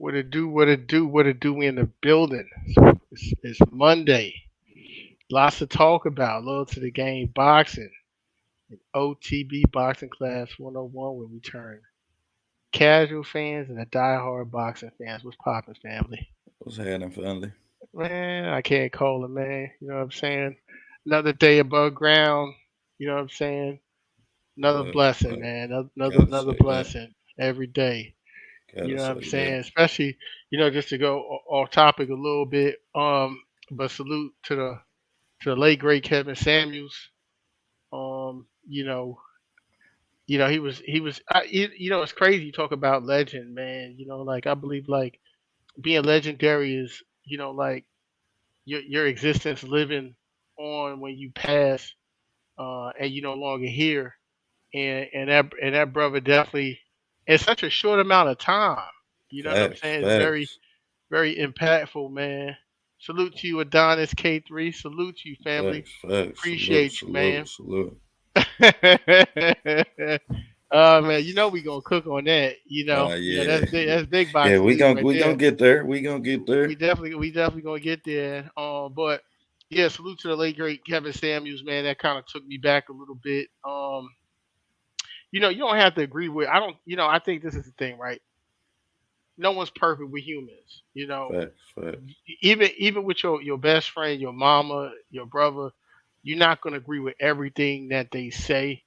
What it do? What it do? What it do? We in the building. It's Monday. Lots to talk about. Loyal to the game, boxing, OTB boxing class 101, where we turn casual fans and the diehard boxing fans. What's poppin', family? What's happening, family? Man, I can't call it, man. You know what I'm saying? Another day above ground. You know what I'm saying? Another Facts, blessing, facts. man. Gotta Another say that. blessing every day. You Gotta know what I'm say that. saying? Especially, just to go off topic a little bit. But salute to the late great Kevin Samuels. Um, you know, it's crazy you talk about legend, man. Like I believe like being legendary is like your existence living on when you pass, and you no longer here, and that brother definitely in such a short amount of time. You know what I'm Facts, saying? It's very facts, very impactful, man. Salute to you, Adonis K3. Salute to you, family. facts, facts. Salute, Appreciate you, salute, man. salute. Man, we gonna cook on that. Yeah, That's big. That's big yeah. box We league gonna right we gonna there. get there. We gonna get there. We definitely gonna get there. But yeah, salute to the late great Kevin Samuels, man. That kind of took me back a little bit. You don't have to agree with. I don't. I think this is the thing, right? No one's perfect. We're humans. Facts, facts, Even with your best friend, your mama, your brother, you're not gonna agree with everything that they say.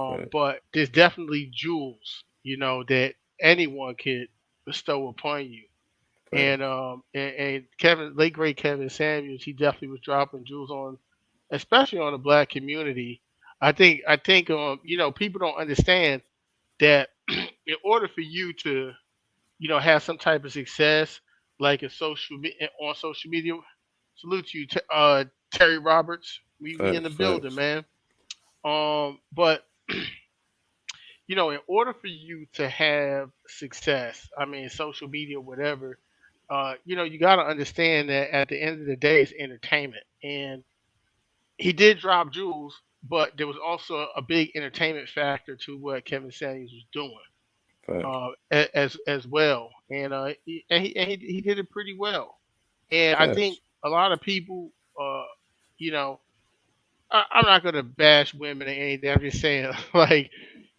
facts, But there's definitely jewels, that anyone could bestow upon you. facts. And Kevin, late great Kevin Samuels, he definitely was dropping jewels on, especially on the black community. I think people don't understand that in order for you to have some type of success, like on social media. Salute to you, Terry Roberts. We in the Facts, building, facts. man. But in order for you to have success, I mean, social media, whatever, you got to understand that at the end of the day, it's entertainment. And he did drop jewels, but there was also a big entertainment factor to what Kevin Samuels was doing, Facts, as well. And he did it pretty well. And I think facts. a lot of people, you know, I'm not gonna bash women or anything. I'm just saying, like,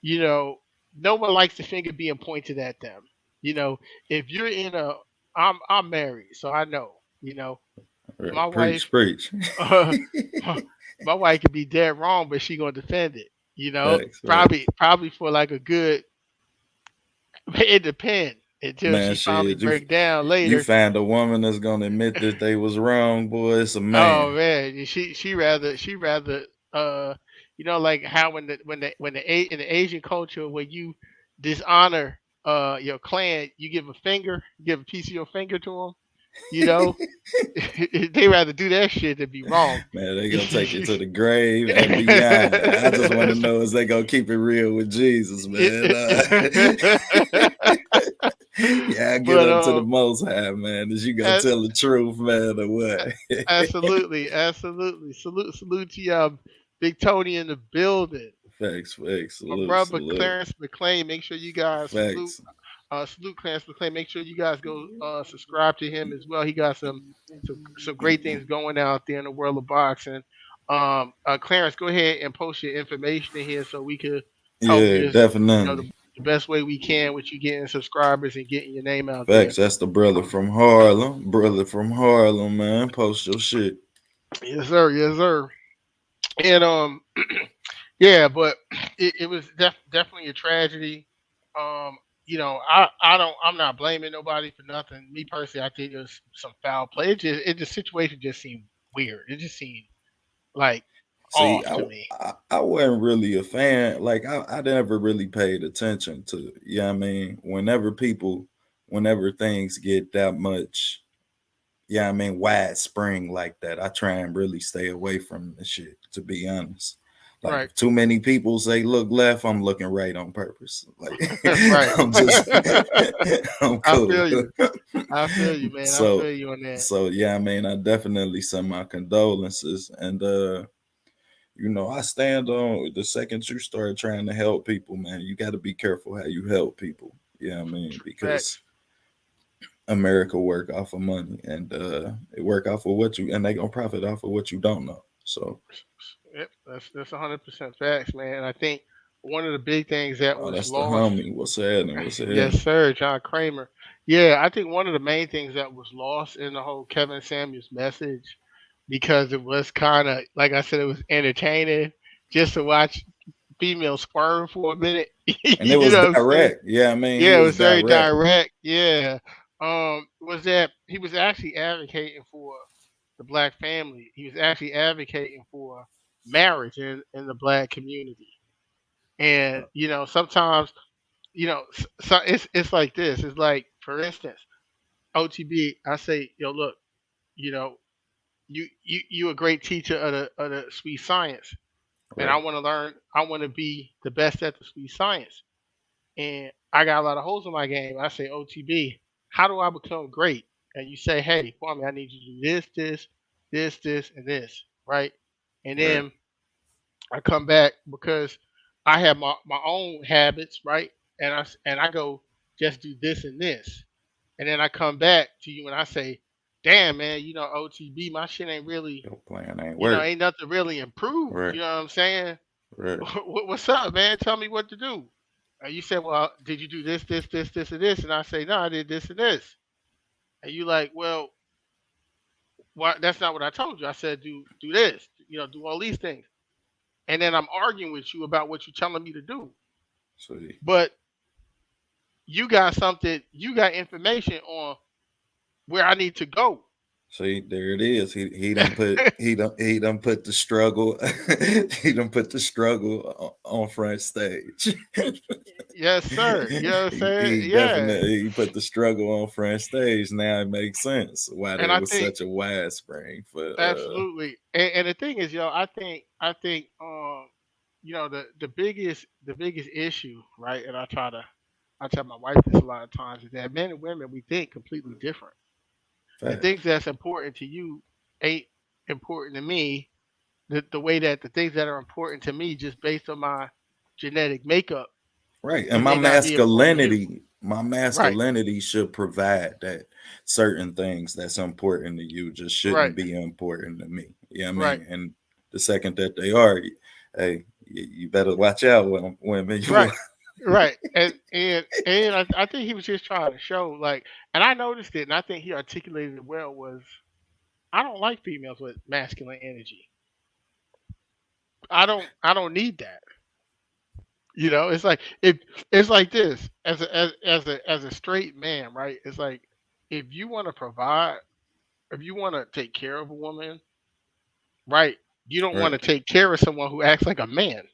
you know, no one likes the finger being pointed at them. You know, if you're in a, I'm married, so I know. You know, my Right. wife, Preach, preach. uh, my, my wife could be dead wrong, but she gonna defend it. Facts, facts. Probably for like a good. It depends until Man, she finally shit. break down You later. find a woman that's gonna admit that they was wrong, boy. It's a Oh man. man, she rather uh like how in the Asian culture when you dishonor your clan, you give a finger, give a piece of your finger to them. You know, they rather do that shit than be wrong. Man, they gonna take it to the grave and beyond. I just want to know is they gonna keep it real with Jesus, man. Yeah, I get but up to the Most High, man. Is you gonna a- tell the truth, man, or what? absolutely, salute to Big Tony in the building. Facts, facts, My salute, brother salute. Clarence McLean. Make sure you guys Facts. salute Clarence McLean. Make sure you guys go subscribe to him as well. He got some great things going out there in the world of boxing. Clarence, go ahead and post your information in here so we could help Yeah, you definitely. the best way we can with you getting subscribers and getting your name out there. Facts. That's the brother from Harlem. Brother from Harlem, man. Post your shit. Yes, sir. Yes, sir. And yeah, but it was definitely a tragedy. I'm not blaming nobody for nothing. Me personally, I think there's some foul play. The situation just seemed weird. It just seemed like See, off to me. I wasn't really a fan. Like I never really paid attention to. You know what I mean? Whenever things get that much, yeah, I mean, wide spring like that, I try and really stay away from the shit. To be honest, like Right, if too many people say look left, I'm looking right on purpose. Like right. I'm just, I'm I cool. feel you. I feel you, man. I so, feel you on that. so yeah, I mean, I definitely send my condolences, and I stand on the second you start trying to help people, man, you got to be careful how you help people. Yeah, I mean, because Facts. America work off of money, and it work off of what you, and they gonna profit off of what you don't know. So, Yep, that's 100% facts, man. I think one of the big things that oh, was that's the lost. homie. What's happening? What's Yes, happening? sir, John Kramer. Yeah, I think one of the main things that was lost in the whole Kevin Samuels message, because it was kind of like I said, it was entertaining just to watch females squirm for a minute. And it You was know what I'm saying? direct. Yeah, I mean, he Yeah, it was was very direct. direct. Yeah. Was that he was actually advocating for the black family. He was actually advocating for marriage in the black community. And sometimes so it's like this. It's like, for instance, OTB. I say, yo, look, you know, you a great teacher of the sweet science, and I Right, want to learn. I want to be the best at the sweet science, and I got a lot of holes in my game. I say, OTB, how do I become great? And you say, hey, Kwame, I need you to do this, and this, right? And right, then I come back because I have my own habits, right? And I go, just do this and this, and then I come back to you and I say, damn, man, OTB, my shit ain't really, your plan ain't work. ain't nothing really improved. Right, You know what I'm saying? right. What's up, man? Tell me what to do. And you said, well, did you do this, and this? And I say, no, I did this and this. And you like, well, that's not what I told you. I said, do this, do all these things. And then I'm arguing with you about what you're telling me to do. See, But you got information on where I need to go. see, there it is. He done put the struggle he done put the struggle on front stage. Yes, sir. You know what I'm saying? He Yeah. definitely he put the struggle on front stage. Now it makes sense why And there I was think such a wide spring for absolutely. And the thing is, I think the biggest issue, right? And I tell my wife this a lot of times, is that men and women, we think completely different. The things facts. that's important to you ain't important to me. The way that the things that are important to me, just based on my genetic makeup, Right. And it may not be important to you. my Right. masculinity should provide that certain things that's important to you just Right. shouldn't be important to me. You know what I Right. mean? And the second that they are, hey, you better watch out with them women. Right. Right. And I think he was just trying to show, like, and I noticed it, and I think he articulated it well. Was, I don't like females with masculine energy. I don't need that. It's like, if it's like this, as a straight man, right? It's like, if you want to provide, if you want to take care of a woman, right? You don't want Right. to take care of someone who acts like a man,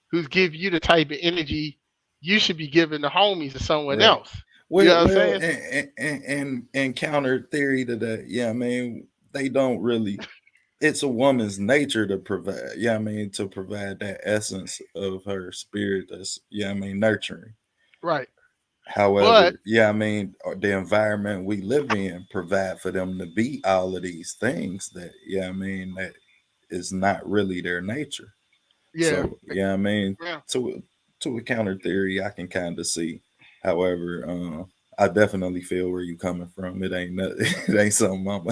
who's give you the type of energy you should be giving the homies to someone Right. else. You know Well, what I'm saying? and counter theory to that, yeah, I mean, they don't really. It's a woman's nature to provide. Yeah, I mean, to provide that essence of her spirit. That's, yeah, I mean, nurturing. Right. But However, yeah, I mean, the environment we live in provide for them to be all of these things that, yeah, I mean, that is not really their nature. yeah, So, yeah, I mean, yeah. to a counter theory, I can kind of see. However, I definitely feel where you coming from. It ain't nothing, it ain't something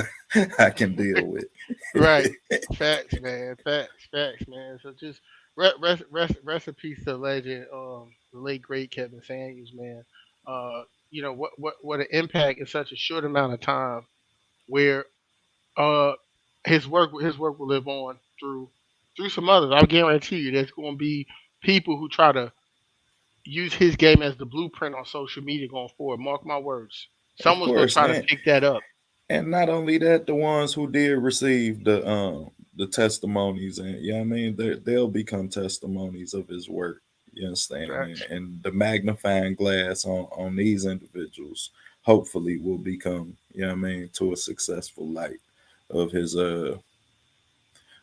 I can deal with. Right. Facts, man. Facts, man. So just rest in peace to the legend, the late great Kevin Samuels, man. What an impact in such a short amount of time, where uh his work will live on through some others. I guarantee you, there's going to be people who try to use his game as the blueprint on social media going forward. Mark my words. Of Someone's going to course, try to and pick that up. not only that, the ones who did receive the testimonies, and yeah, I mean, they'll become testimonies of his work. You understand? Facts. And the magnifying glass on these individuals hopefully will become, you know what I mean, to a successful light of his of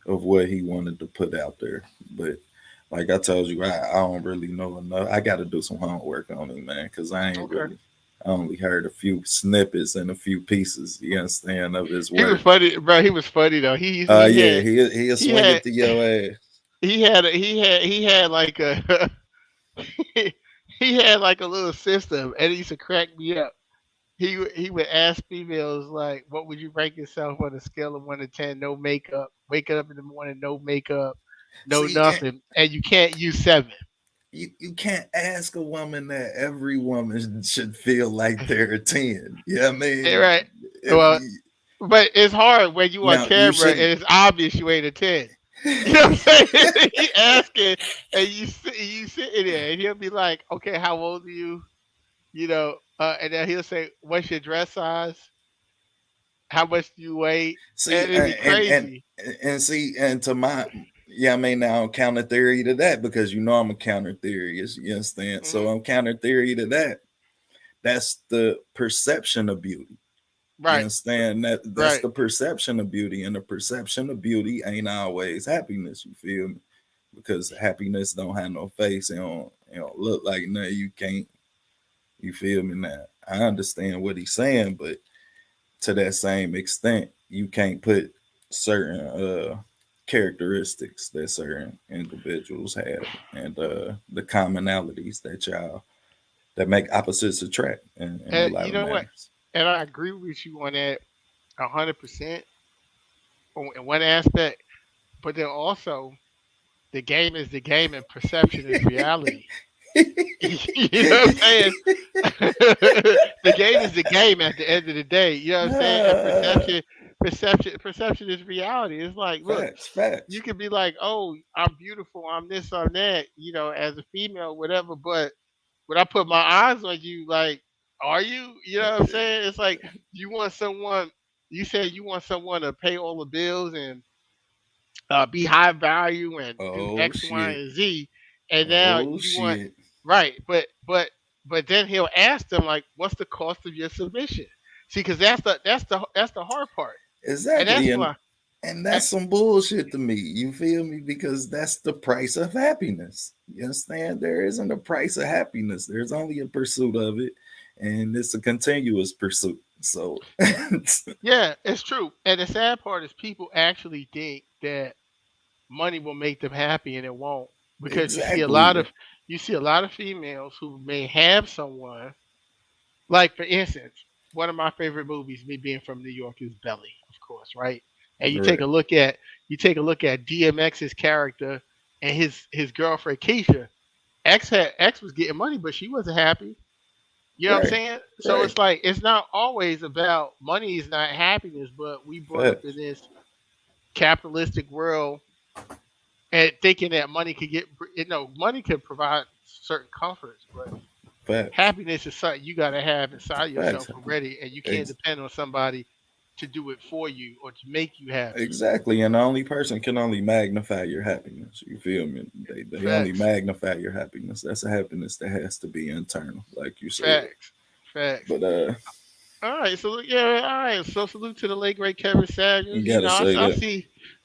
what he wanted to put out there. But like I told you, I don't really know enough. I got to do some homework on him, man, because I ain't Okay. really. I only heard a few snippets and a few pieces, you understand, of his He was work. funny, bro. He was funny though. He Yeah, had he'll he swing had it to your ass. he had like a he had like a little system, and he used to crack me up. he would ask females like, "What would you rank yourself on a scale of 1 to 10? No makeup, waking up in the morning, no makeup, no See, nothing, and you can't use 7." you can't ask a woman that. Every woman should feel like they're a 10. Yeah, I mean, Right. if Well, you but it's hard when you on now you camera and shouldn't. it's obvious you ain't a 10. You know what I'm saying? He asking and you sitting there and he'll be like, "Okay, how old are you?" And then he'll say, "What's your dress size? How much do you weigh?" See, And it'd be crazy. see, and to my, yeah, I mean, now I'm counter theory to that because you know I'm a counter theorist. You understand? So Hmm. I'm counter theory to that. That's the perception of beauty. You Right. understand that's Right. the perception of beauty, and the perception of beauty ain't always happiness. You feel me? Because happiness don't have no face. It don't look like nothing. You can't. You feel me? Now I understand what he's saying, but to that same extent, you can't put certain characteristics that certain individuals have, and the commonalities that make opposites attract in a And lot you of know what? manners. And I agree with you on that 100% in one aspect, but then also the game is the game and perception is reality. You know what I'm saying? The game is the game at the end of the day. You know what I'm saying? And perception is reality. It's like, look, Facts, you facts. can be like, oh, I'm beautiful, I'm this, I'm that, as a female, whatever. But when I put my eyes on you, like, are you? You know what I'm saying? It's like you want someone. You say you want someone to pay all the bills and be high value and do Oh X, Y, shit. and Z, and now Oh you want shit. right, but then he'll ask them like, "What's the cost of your submission?" See, because that's the hard part, and that's Exactly. why. And And, that's some bullshit to me. You feel me? Because that's the price of happiness. You understand? There isn't a price of happiness. There's only a pursuit of it, and it's a continuous pursuit. So yeah, it's true. And the sad part is people actually think that money will make them happy, and it won't, because exactly. you see a lot of females who may have someone. Like for instance, one of my favorite movies, me being from New York, is Belly, of course, right? And Right. you take a look at DMX's character and his girlfriend Keisha. X was getting money, but she wasn't happy. You know what I'm Right. saying? So Right. it's like it's not always about money is not happiness, but we brought up in Facts. this capitalistic world and thinking that money can provide certain comforts, but Facts. happiness is something you got to have inside Facts. yourself already, and you can't Ex- depend on somebody to do it for you or to make you happy. exactly. And the only person can only magnify your happiness. You feel me? They only Facts, magnify your happiness. That's a happiness that has to be internal, like you said. facts, facts. But All right, so yeah, all right. So salute to the late great Kevin Samuels. you gotta say that.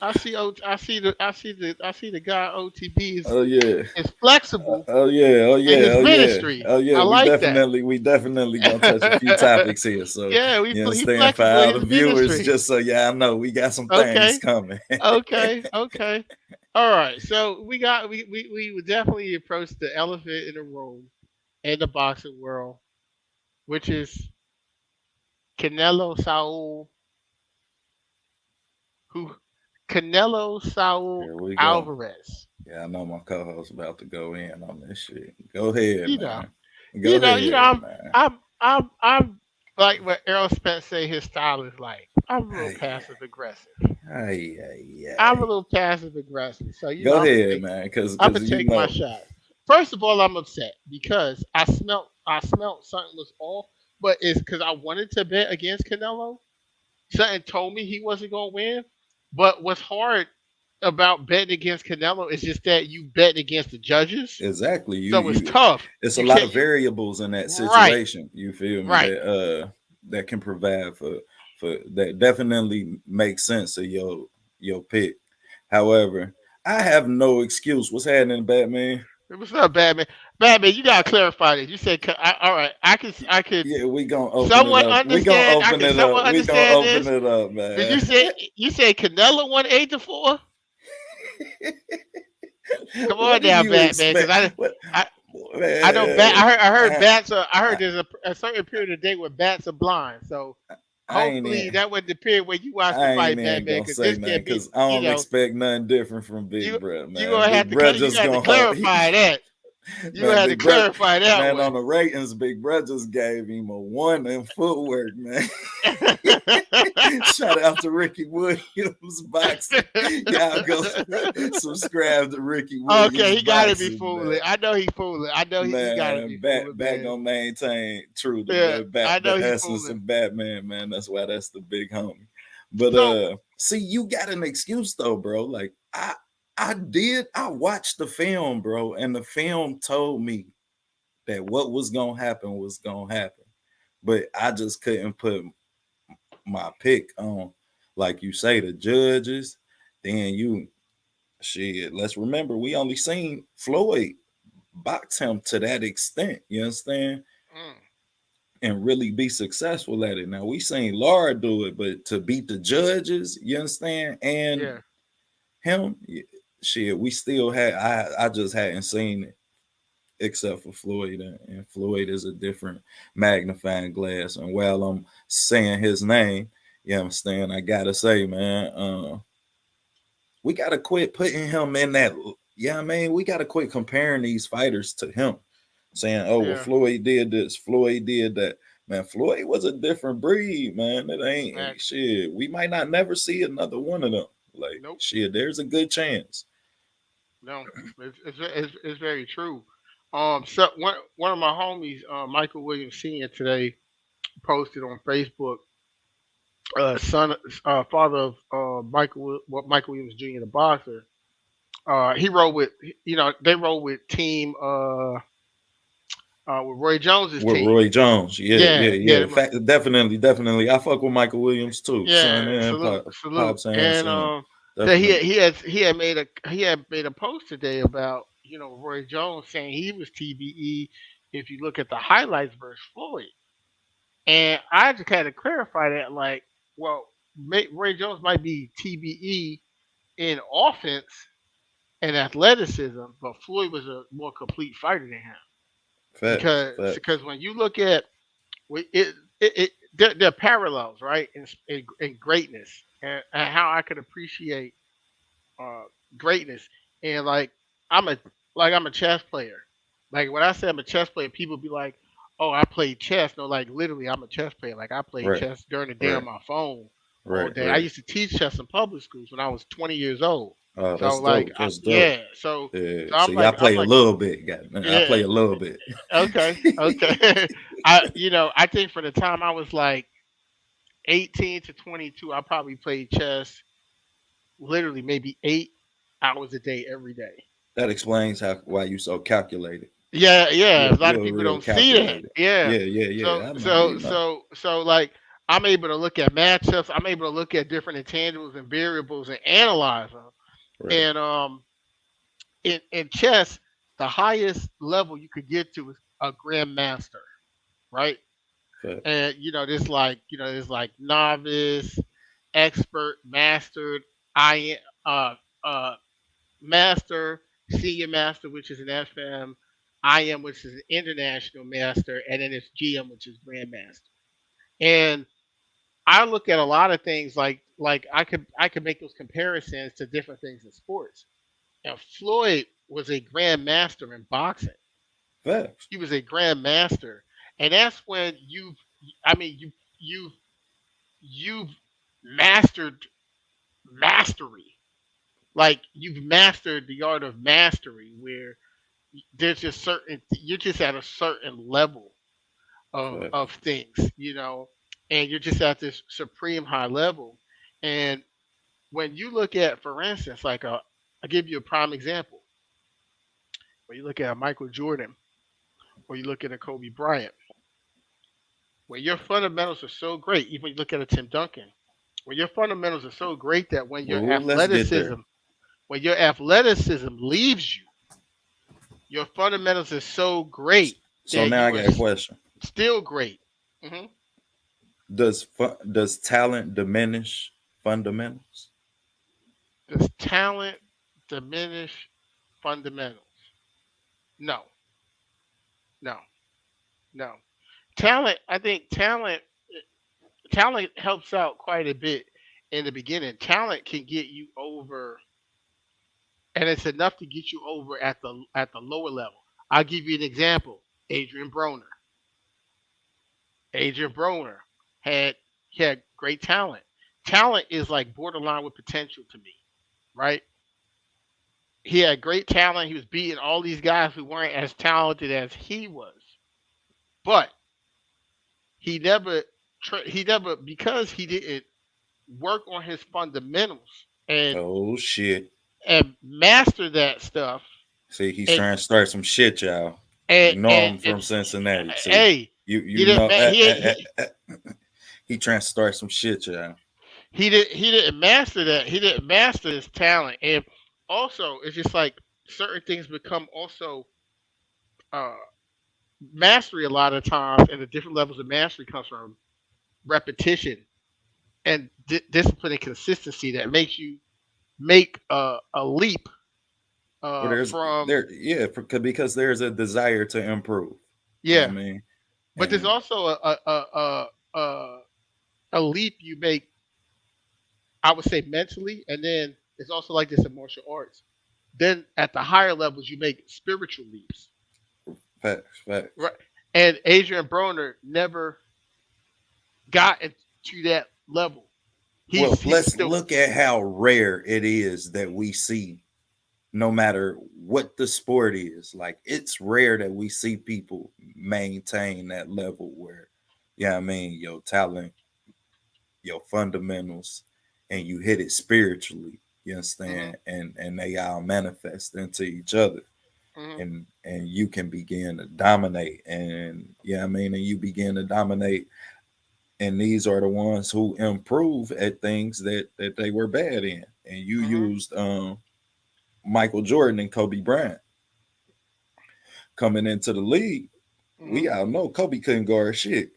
I see the guy OTB Oh yeah. is flexible Oh yeah, oh in yeah, his oh yeah, ministry. oh yeah. I We like that. definitely, we definitely gonna touch a few topics here. So Yeah, you he understand for flexible in all the his viewers, ministry. just so yeah, I know we got some things Okay, coming. okay. All right, so we would definitely approach the elephant in the room in the boxing world, which is Canelo Saul, who Canelo Saul Here we go. Alvarez. Yeah, I know my co-host about to go in on this shit. Go ahead, You know, man. Go ahead, man. I'm like what Errol Spence say his style is like. I'm a little Hey, passive aggressive. hey, hey, I'm a hey. little passive aggressive. So Go ahead, man. I'm Cause gonna you take my know shot. First of all, I'm upset because I smelt something was off, but it's because I wanted to bet against Canelo. Something told me he wasn't gonna win. But what's hard about betting against Canelo is just that you bet against the judges, exactly. so it's tough. It's a You lot can't of you variables in that right, situation. You feel me? right. That can provide for that definitely makes sense of your pick. However, I have no excuse. What's happening, Batman? What's up, Batman? Batman, you gotta clarify this. You said all right. I could Yeah, we gonna open it somewhat up. We gonna understand. I open can it up. somewhat We gonna understand open this. it up, But man. you said Canelo won 8-4. Come What on do now, you Batman, because expect? I I know Man, I heard I, bats are. I heard I, there's a certain period of the day where bats are blind. So I ain't hopefully in, that was the period where you watched the I ain't fight, even Batman, gonna because say this nothing can't be. because I You don't know, expect nothing different from you Big Brother, you man. gonna have Big to Brother you just got to gonna hold. clarify that. You gonna Man, have to Big Brother, clarify that man, one. on the ratings, Big Brother just gave him a one in footwork, man. Shout out to Ricky Williams boxing. Y'all go subscribe to Ricky Okay, Williams he got to be boxing, fooling. man. I know he fooling. I know he got to be Man, fooling, back man. gonna maintain true Yeah, I the know he essence fooling. of Batman, man. That's why that's the big homie. But So see, you got an excuse though, bro. Like I watched the film, bro, and the film told me that what was gonna happen was gonna happen. But I just couldn't put my pick on, like you say, the judges. Then you shit. Let's remember, we only seen Floyd box him to that extent. You understand? mm, And really be successful at it. Now we seen Laura do it, but to beat the judges, you understand, and yeah, him, shit, we still had. I just hadn't seen it except for Floyd, and Floyd is a different magnifying glass. And while I'm saying his name, you understand, I gotta say, man, we gotta quit putting him in that. Yeah, I mean, we gotta quit comparing these fighters to him, saying, "Oh, well, yeah. Floyd did this, Floyd did that." Man, Floyd was a different breed, man. It ain't Facts. shit. We might not never see another one of them. Like Nope. shit, there's a good chance. No. It's very true. So one of my homies, Michael Williams Senior, today posted on Facebook, son, father of Michael Williams Jr., the boxer. He rode with, they rode with team, with Roy Jones's With team. Roy Jones, yeah, yeah, Yeah, yeah, yeah. Fact, definitely, definitely. I fuck with Michael Williams too, son yeah. and Salute, pop, salute. pops and And son. so Definitely, he had made a post today about, Roy Jones, saying he was TBE. If you look at the highlights versus Floyd, and I just had to clarify that, like, well, Roy Jones might be TBE in offense and athleticism, but Floyd was a more complete fighter than him, facts, facts. because when you look at they're parallels, right? In greatness, and how I could appreciate uh, greatness. And I'm a I'm a chess player. Like when I say I'm a chess player, people be like, "Oh, I play chess." No, like literally, I'm a chess player. Like I played Right, chess during the day on right, my phone all right, day. I right. used to teach chess in public schools when I was 20 years old. So That's dope. That's dope. yeah, Yeah. so So y'all I'm play a like, little bit, got I yeah, play a little bit. okay, okay. I think for the time I was like 18 to 22, I probably played chess literally maybe 8 hours a day every day. That explains how why you so calculated. Yeah, yeah. A lot of You're people real don't see that. calculated. Yeah. Yeah, yeah, So yeah. I know, so you know. so so like I'm able to look at matchups. I'm able to look at different intangibles and variables and analyze them. Right. And in chess, the highest level you could get to is a grandmaster, right? Facts. And there's like novice, expert, mastered, I uh master, senior master, which is an FM, IM, which is an international master, and then it's GM, which is grandmaster. And I look at a lot of things like I could make those comparisons to different things in sports. And Floyd was a grandmaster in boxing. Facts. He was a grandmaster, and that's when I mean, you've mastered mastery. Like you've mastered the art of mastery, where there's just certain you're just at a certain level of Facts. things, and you're just at this supreme high level. And when you look at, for instance, I'll give you a prime example. When you look at a Michael Jordan, or you look at a Kobe Bryant, when your fundamentals are so great, even when you look at a Tim Duncan, when your fundamentals are so great that Ooh, let's get there. when your athleticism leaves you, your fundamentals are so great So that now I you are got a question. still great. Hmm. Does talent diminish fundamentals? Does talent diminish fundamentals? No. No, no. Talent. I think talent helps out quite a bit in the beginning. Talent can get you over, and it's enough to get you over at the lower level. I'll give you an example. Adrian Broner. Adrian Broner had he had great talent. Talent is like borderline with potential to me, right? He had great talent. He was beating all these guys who weren't as talented as he was, but he never he never because he didn't work on his fundamentals Oh shit. and master that stuff See, he's and trying to start some shit, y'all. You know I'm and from Cincinnati. See, hey, you he didn't know ma- he trying to start some shit, y'all. he didn't master that. He didn't master his talent, and also it's just like certain things become also uh, mastery a lot of times, and the different levels of mastery comes from repetition and discipline and consistency that makes you make a leap Well, there's from there yeah because there's a desire to improve. Yeah, I yeah, mean, but there's and also a leap you make. I would say mentally, and then it's also like this in martial arts. Then at the higher levels, you make spiritual leaps, facts, facts. right? And Adrian Broner never got into that level. Well, He was let's still look at how rare it is that we see, no matter what the sport is. Like, it's rare that we see people maintain that level where, yeah, I mean, your talent, your fundamentals, and you hit it spiritually. You hmm understand? And they all manifest into each other. hmm And you can begin to dominate. And yeah, I mean, and you begin to dominate. And these are the ones who improve at things that they were bad in. And you hmm used Michael Jordan and Kobe Bryant coming into the league. hmm We all know Kobe couldn't guard shit.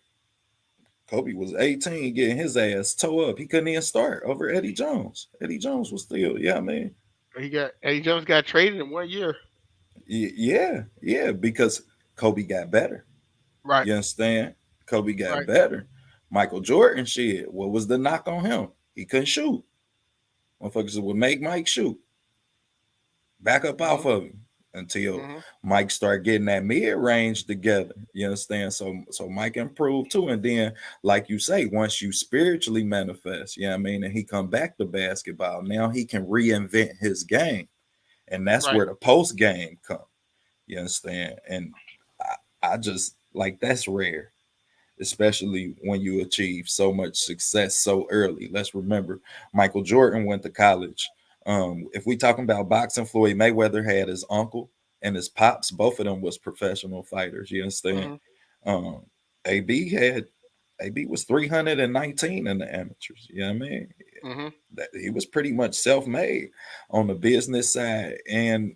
Kobe was 18 getting his ass toe up. He couldn't even start over Eddie Jones. Eddie Jones was still, yeah, man. He got Eddie Jones got traded in 1 year. Yeah, yeah, because Kobe got better. Right, You understand? Kobe got right. better. Michael Jordan, shit, what was the knock on him? He couldn't shoot. Motherfuckers would make Mike shoot. Back up hmm off of him until hmm Mike start getting that mid range together. You understand? So Mike improved too. And then, like you say, once you spiritually manifest, you know what I mean, and he come back to basketball, now he can reinvent his game. And that's Right. where the post game come. You understand? And I just like that's rare, especially when you achieve so much success so early. Let's remember, Michael Jordan went to college. If we talking about boxing, Floyd Mayweather had his uncle and his pops. Both of them was professional fighters. You understand? hmm Um, AB had AB was 319 in the amateurs. You know what I mean? hmm That he was pretty much self-made on the business side and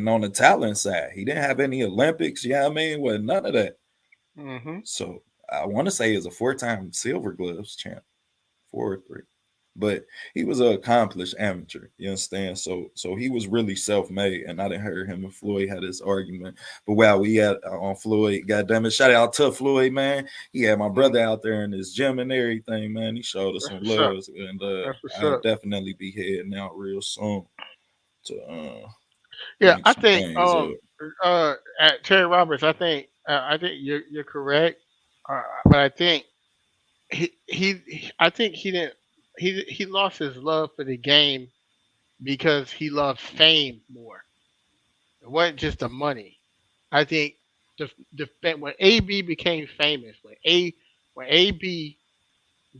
on the talent side. He didn't have any Olympics. You know what I mean? Well, none of that. hmm So I want to say he's a four-time silver gloves champ, 4 or 3. But he was an accomplished amateur. You understand? So he was really self-made, and I didn't hear him and Floyd had this argument. But wow, we had on Floyd. Goddamn it! Shout out to Floyd, man. He had my hmm brother out there in his gym and everything, man. He showed us That's some what's up. love, and That's what's I'll up. definitely be heading out real soon to Yeah, crank I some think things up. at Terry Roberts, I think you're correct, but I think I think he didn't he lost his love for the game because he loved fame more. It wasn't just the money. I think when AB became famous, when AB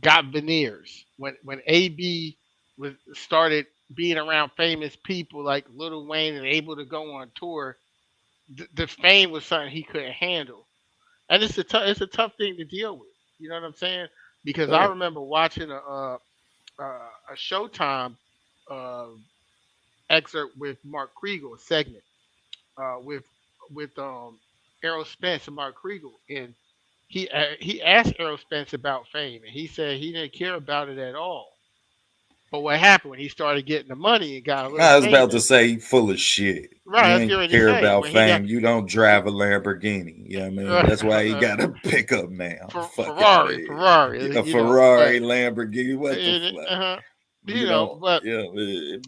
got veneers, when AB was started being around famous people like Lil Wayne and able to go on tour, the fame was something he couldn't handle, and it's a tough thing to deal with. You know what I'm saying? Because I Fact. remember watching a Showtime uh, excerpt with Mark Kriegel, a segment uh, with with Errol Spence and Mark Kriegel, and he asked Errol Spence about fame, and he said he didn't care about it at all. But what happened when he started getting the money and got a little I was about to famous? say full of shit. Right, You I was ain't getting ready to care say about when he got fame. You don't drive a Lamborghini. You know what I mean? That's why he got a pickup now. Fuck out of here. A but Ferrari, Lamborghini. What the fuck? uh, You don't. but Yeah,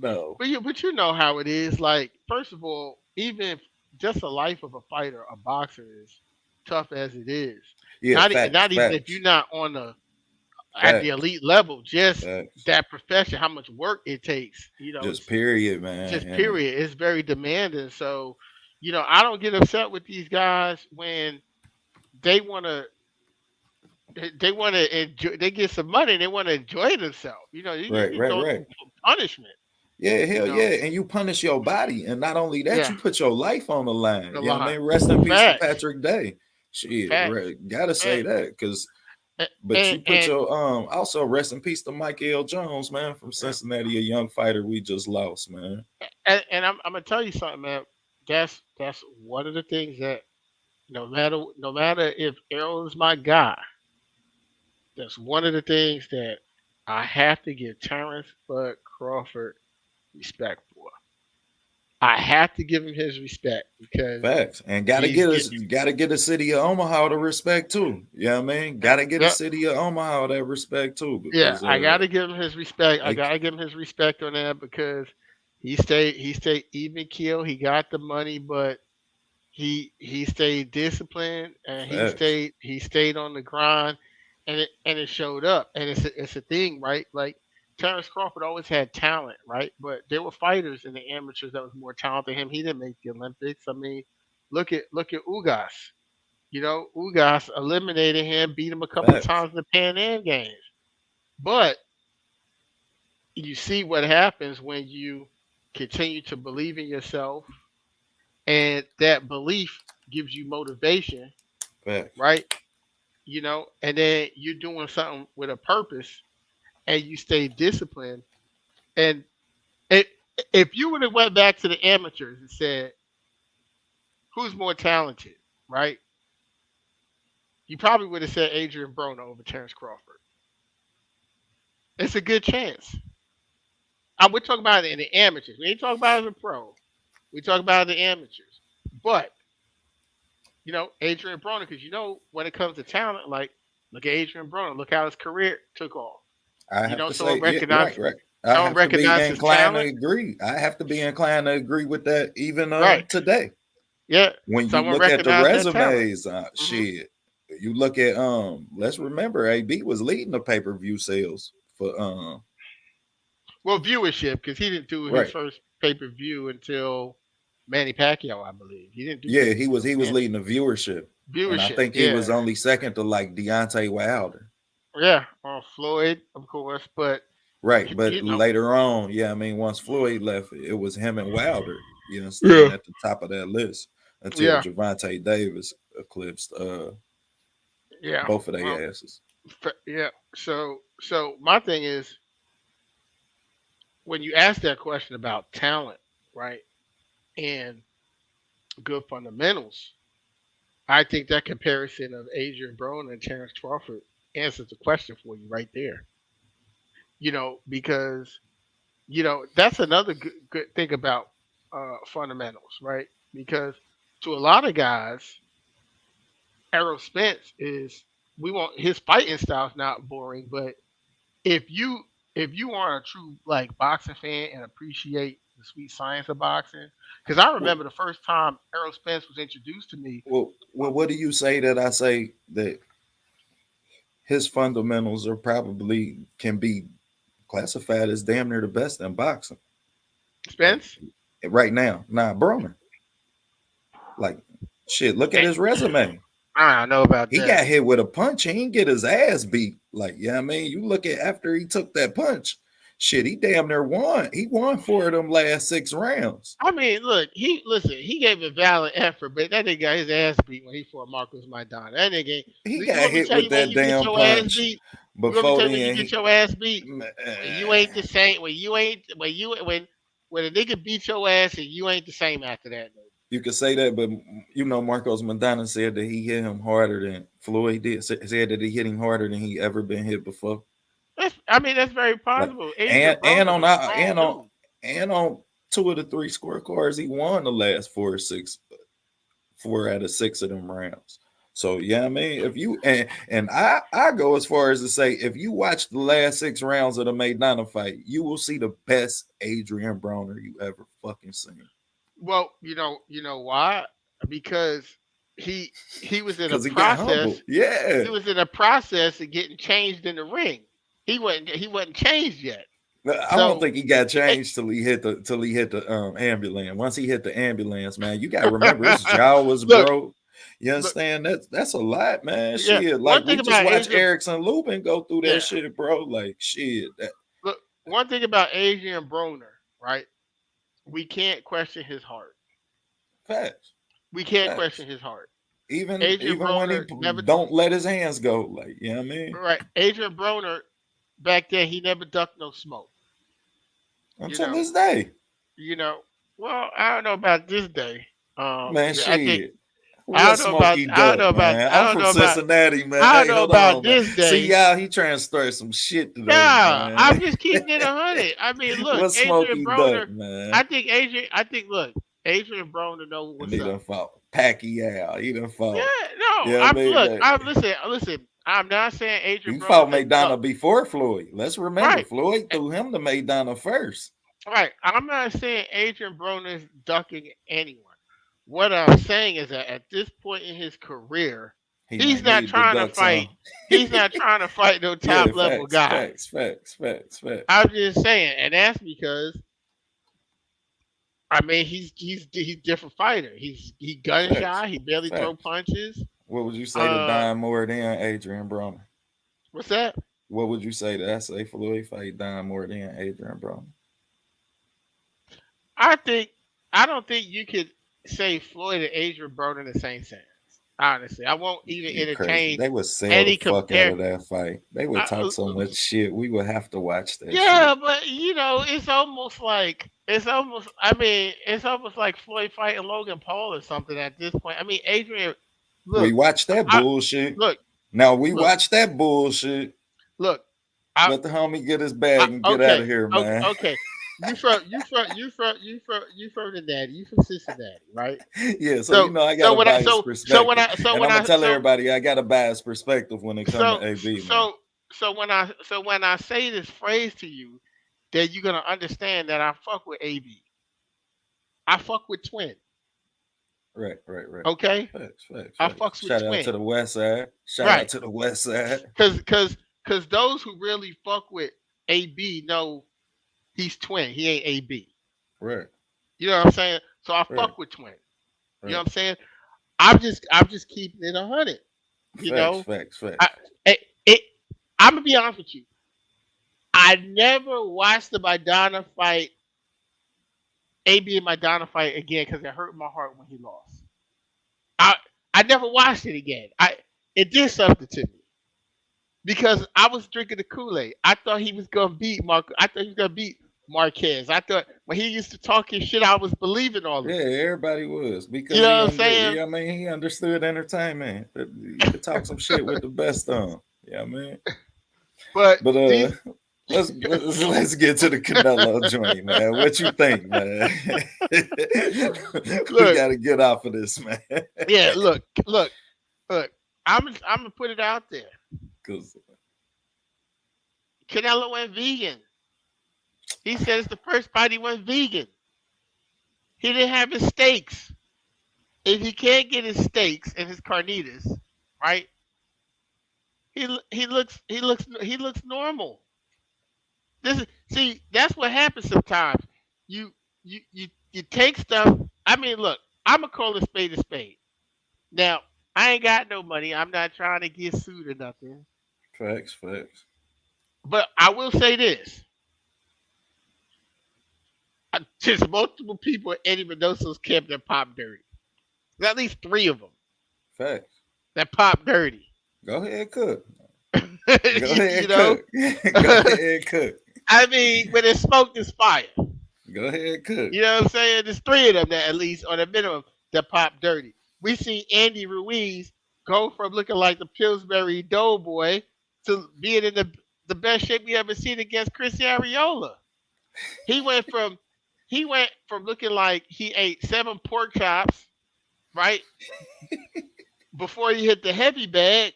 no. you know how it is. Like first of all, even if just the life of a fighter, a boxer is tough as it is. Yeah, facts, Not even if facts, you're not on the at the facts, elite level, just facts. that profession, how much work it takes. Just period, man. Just And period. It's very demanding. So, I don't get upset with these guys when they want to they want to enjoy. They get some money. And they want to enjoy themselves. You right, can right, go right. through punishment. Yeah, You hell know, yeah. And you punish your body. And not only that, yeah, you put your life on the line. a You know what I lot. mean? Rest in peace to Facts, Patrick Day. Shit, facts, right. Gotta say facts. that. Cause but And you put and your also rest in peace to Michael Jones, man, from Cincinnati, a young fighter we just lost, man. and I'm gonna tell you something, man. That's one of the things that no matter if Errol is my guy, that's one of the things that I have to give Terrence Bud Crawford respect for. I have to give him his respect because Facts. And he's get gotta get the city of Omaha to respect too. You know what I mean? Gotta get the yep. city of Omaha that respect too. Yeah, Because I gotta give him his respect. I they gotta give him his respect on that because he stayed even keel. He got the money, but he stayed disciplined and facts. he stayed on the grind, and it showed up. And it's a thing, right? Like Terrence Crawford always had talent, right? But there were fighters in the amateurs that was more talented than him. He didn't make the Olympics. I mean, look at Ugas. Ugas eliminated him, beat him a couple of Facts. times in the Pan Am games. But you see what happens when you continue to believe in yourself, and that belief gives you motivation, Facts. right? And then you're doing something with a purpose, and you stay disciplined. And it, if you would have went back to the amateurs and said, "Who's more talented?" Right? You probably would have said Adrian Broner over Terrence Crawford. It's a good chance. We're talking about it in the amateurs. We ain't talking about it as a pro. We talk about the amateurs. But Adrian Broner, because when it comes to talent, like look at Adrian Broner, look how his career took off. I have to say, Someone yeah, recognized right, right. I someone have to be recognized his inclined to talent, agree. I have to be inclined to agree with that even right? today. Yeah, When you someone look at the recognized that talent. resumes, hmm shit. You look at let's remember AB was leading the pay-per-view sales for Well, viewership because he didn't do his right. first pay per view until Manny Pacquiao, I believe. He didn't do pay Yeah, per view he until was Manny. leading the viewership. And I Viewership, think he was yeah, only second to like Deontay Wilder. yeah. Floyd, of course, but Right. But you know, later on, yeah, I mean, once Floyd left, it was him and Wilder, staying yeah, at the top of that list until yeah, Javante Davis eclipsed yeah. both of Well, their asses. yeah. So my thing is when you ask that question about talent, right, and good fundamentals, I think that comparison of Adrian Broner and Terrence Crawford answers the question for you right there. Because that's another good thing about fundamentals, right? Because to a lot of guys, Errol Spence is we want his fighting style is not boring, but if you if you are a true like boxing fan and appreciate the sweet science of boxing, because I Well, remember the first time Errol Spence was introduced to me. what do you say that I say that his fundamentals are probably can be classified as damn near the best in boxing? Like Spence, right now, nah, Broner. Like shit, look at his resume. I don't know about He that. got hit with a punch. He didn't get his ass beat. Like, yeah, I mean, you look at after he took that punch, shit, he damn near won. He won 4 of them last 6 rounds. I mean, look, he gave a valid effort, but that nigga got his ass beat when he fought Marcus Maidana. That nigga, He you got want me to hit tell with you when that you get damn your ass punch. beat? You want me to Before tell then, you when you get your ass beat? When you ain't the same. When a nigga beat your ass and you ain't the same after that. you could say that, but Marcos Madonna said that he hit him harder than Floyd did. Said that he hit him harder than he ever been hit before. I mean, that's very Like possible. Adrian and Broner's on a our strong dude. and on two of the three scorecards, he won the last 4 out of 6 of them rounds. So yeah, I mean, if you and I go as far as to say, if you watch the last 6 rounds of the Maidana fight, you will see the best Adrian Broner you ever fucking seen. Well, you know why? Because he he was in a Cause he got humble. process. Yeah. He was in a process of getting changed in the ring. He wasn't changed yet. I don't So think he got eh, changed till he hit the ambulance. Once he hit the ambulance, man, you gotta remember his jaw was look, broke. You look, understand? That's a lot, man. yeah. Shit. One Like we thing just about watched Adrian, Erickson Lubin go through that yeah. shit, bro. Like shit. That Look, one thing about Adrian Broner, right? We can't question his heart. facts. We can't Facts. question his heart. Adrian Even when he Broner never, don't let his hands go, like you know what I mean? right? Adrian Broner back then he never ducked no smoke. You Until know, this day. you know. Well, I don't know about this day. Man, I think shit. What Smokey Duck, man? I'm from Cincinnati, man. I don't Hey, know hold about on, man. this See day. y'all, he trying to start some shit today, Nah, I'm man. just keeping it 100. I mean, look, What Adrian Smokey Duck, Broner. man? I think, look, Adrian Broner know And what's he up. done fought Pacquiao. He done fought. Yeah, no, Yeah, I mean, I'm listen. I'm not saying Adrian he Broner. fought Maidana Look, before Floyd. Let's remember, right, Floyd eh, threw him to Maidana first. right. I'm not saying Adrian Broner is ducking anyone. What I'm saying is that at this point in his career, He he's might not need the trying to duck fight. some. He's not trying to fight no Yeah, top level facts, guys. facts, facts, facts, facts, I'm just saying, and that's because I mean he's a different fighter. He gun facts, shy. He barely throw facts. punches. What would you say to Uh, Don more than Adrian Broner? what's that? What would you say to that? Say Floyd fight Don more than Adrian Broner? I think I don't think you could say Floyd and Adrian Broner in the same sentence. Honestly, I won't even You crazy. entertain They would sell the any fuck out compare. of that fight. They would talk I, so much shit. We would have to watch that shit. yeah, but it's almost. I mean, it's almost like Floyd fighting Logan Paul or something at this point. I mean, Adrian, We look, watched that I bullshit. look, Now we look, watched that bullshit. look. I, Let the homie get his bag and get out okay, of here, okay, man. okay. You from the daddy. You from Cincinnati, right? Yeah, so you So know I got so a when I biased perspective. And I'm gonna tell everybody I got a biased perspective when it comes so to AB, man. so when I say this phrase to you, then you're gonna understand that I fuck with AB. I fuck with Twin. Right, right, right. Okay, Facts, facts, I facts. fucks with Shout out to Twin. the West Side. Shout out Right, to the West Side. cause those who really fuck with AB know he's Twin. He ain't AB. Right, You know what I'm saying? So I right, fuck with Twin. You know right. what I'm saying? I'm just keeping it 100. You Facts, know, facts, I facts. it, it I'm gonna be honest with you. I never watched the Madonna fight, AB and Madonna fight again because it hurt my heart when he lost. I I never watched it again. It did something to me because I was drinking the Kool Aid. I thought he was gonna beat Mark. I thought he was gonna beat Marquez. I thought when he used to talk his shit, I was believing all Yeah, of it. everybody was You because know he what I'm under. saying? Yeah, I mean he understood entertainment. That you could talk some shit with the best of them. Yeah, I mean. But But these let's get to the Canelo joint, man. What you think, man? We look, got to get off of this, man. yeah, look. I'm gonna put it out there. Cause Canelo went vegan. He said it's the first fight he went vegan. He didn't have his steaks. If he can't get his steaks and his carnitas, right? He looks normal. See, that's what happens sometimes. You you take stuff. I mean, look, I'm gonna call a spade a spade. Now, I ain't got no money. I'm not trying to get sued or nothing. facts, facts. But I will say this: there's multiple people in Eddie Mendoza's camp that pop dirty. There's at least three of them Facts. that pop dirty. Go ahead, cook. Go you ahead, know, cook. Go ahead, cook. I mean, when it's smoke, there's fire. Go ahead, cook. You know what I'm saying? There's three of them that at least on the minimum that pop dirty. We see Andy Ruiz go from looking like the Pillsbury Doughboy to being in the the best shape we ever seen against Chris Ariola. He went from he went from looking like he ate 7 pork chops, right, before he hit the heavy bag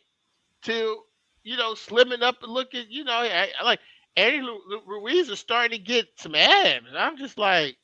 to slimming up and looking. I like Andy Ruiz is starting to get some abs. And I'm just like,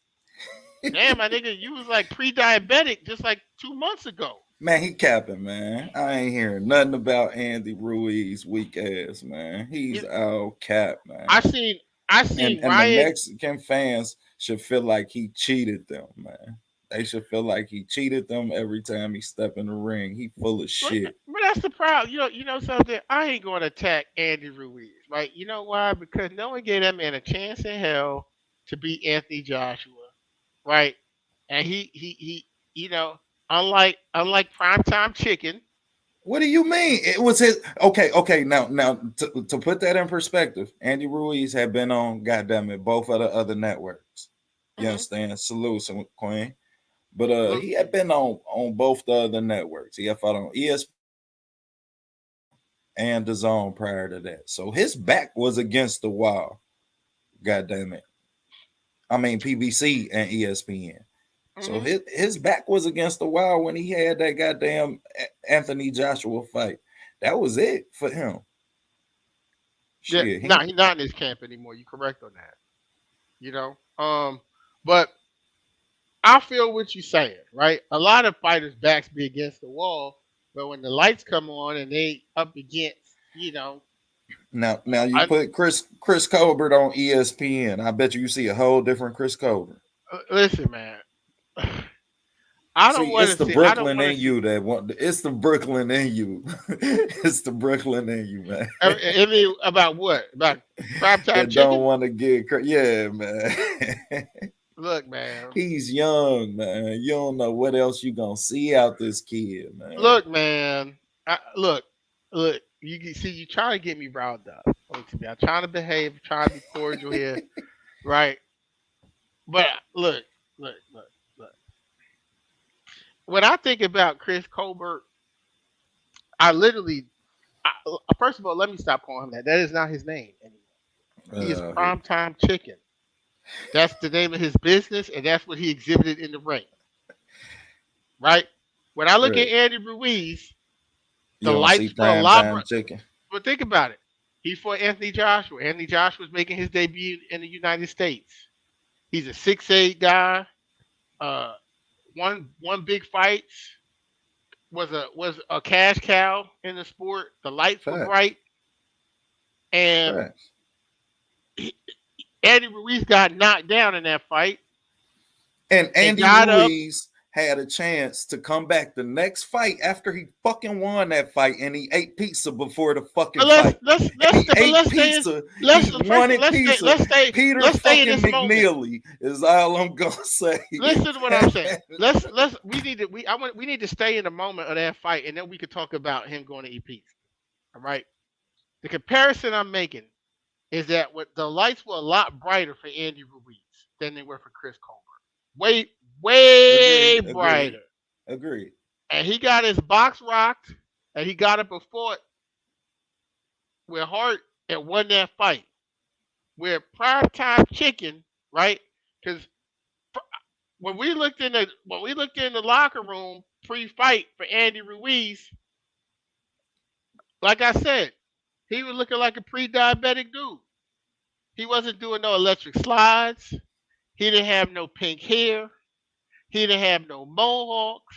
damn, my nigga, you was like pre-diabetic just like 2 months ago. Man, he capping, man. I ain't hearing nothing about Andy Ruiz weak ass, man. He's You, all cap, I man. seen I And seen and the Ryan. Mexican fans should feel like he cheated them, man. They should feel like he cheated them every time he step in the ring. He full of But, shit. but that's the problem. You know something. I ain't going to attack Andy Ruiz, right? You know why? Because no one gave that man a chance in hell to beat Anthony Joshua, right? And he unlike primetime chicken. What do you mean? It was his. Okay. Now to put that in perspective, Andy Ruiz had been on, goddamn it, both of the other networks. You Hmm. understand? Salute, Queen. But Look, he had been on both the other networks. He had fought on ESPN and the Zone prior to that. So his back was against the wall. God damn it. I mean PBC and ESPN. So hmm his back was against the wall when he had that goddamn Anthony Joshua fight. That was it for him. yeah, Shit, no, he he's not in this camp anymore. You correct on that. You know, but I feel what you're saying, right? A lot of fighters' backs be against the wall, but when the lights come on and they up against, now you I put Chris Colbert on ESPN. I bet you see a whole different Chris Colbert. listen, man. I See, don't want it's to the see. I don't Brooklyn want to in see. you that want. It's the Brooklyn in you. It's the Brooklyn in you, man. I mean, about what? About primetime That don't chicken? want to get. Yeah, man. Look, man. He's young, man. You don't know what else you gonna see out this kid, man. Look, man. Look. You can see you trying to get me riled up. Look to me. I'm trying to behave, trying to be cordial here, right? But look. When I think about Chris Colbert, I literally, first of all, let me stop calling him that. That is not his name anymore. He is Uh, Primetime Chicken. That's the name of his business, and that's what he exhibited in the ring, right? When I look at right. Andy Ruiz, You the don't see lights were a prime lot time bright. chicken. But think about it. He fought Anthony Joshua. Anthony Joshua was making his debut in the United States. He's a 6'8" guy. Uh, one big fight was a cash cow in the sport. The lights were Facts. bright, and Facts. Andy Ruiz got knocked down in that fight And and Andy got up. Ruiz had a chance to come back the next fight after he fucking won that fight, and he ate pizza before the fucking But let's fight. let's And let's he stay, but ate let's stay in pizza. let's He first of all wanted pizza. Peter let's stay in fucking this moment. McNeely is all I'm gonna say. Listen to what I'm saying. Let's we need to stay in the moment of that fight, and then we could talk about him going to eat pizza. All right. The comparison I'm making is that what the lights were a lot brighter for Andy Ruiz than they were for Chris Colbert. Way, way Agreed. Agreed. brighter. Agreed. And he got his box rocked, and he got up and fought with heart and won that fight. Where primetime chicken, right? Because when we looked in the locker room pre-fight for Andy Ruiz, like I said, he was looking like a pre-diabetic dude. He wasn't doing no electric slides. He didn't have no pink hair. He didn't have no mohawks.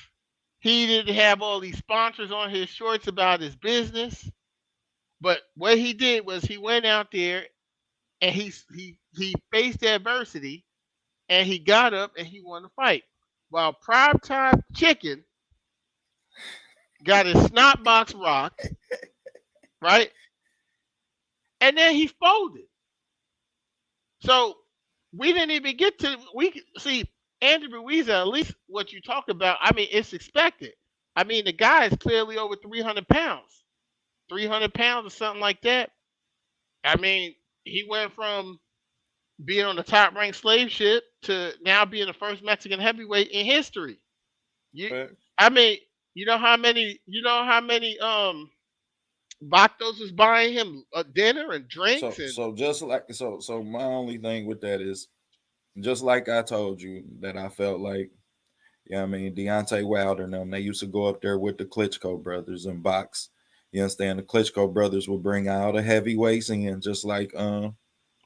He didn't have all these sponsors on his shorts about his business. But what he did was he went out there and he faced adversity and he got up and he won the fight. While Primetime Chicken got his snot box rocked, right? And then he folded. So we didn't even get to we see Andy Ruiz. At least what you talk about, I mean, it's expected. I mean, the guy is clearly over 300 pounds, 300 pounds or something like that. I mean, he went from being on the top ranked slave ship to now being the first Mexican heavyweight in history. You, Facts. I mean, you know how many Vatos was buying him dinner and drinks, So and so just like so my only thing with that is just like I told you that I felt like, yeah, I mean Deontay Wilder and them, they used to go up there with the Klitschko brothers and box. You understand? The Klitschko brothers would bring all the heavyweights in, just like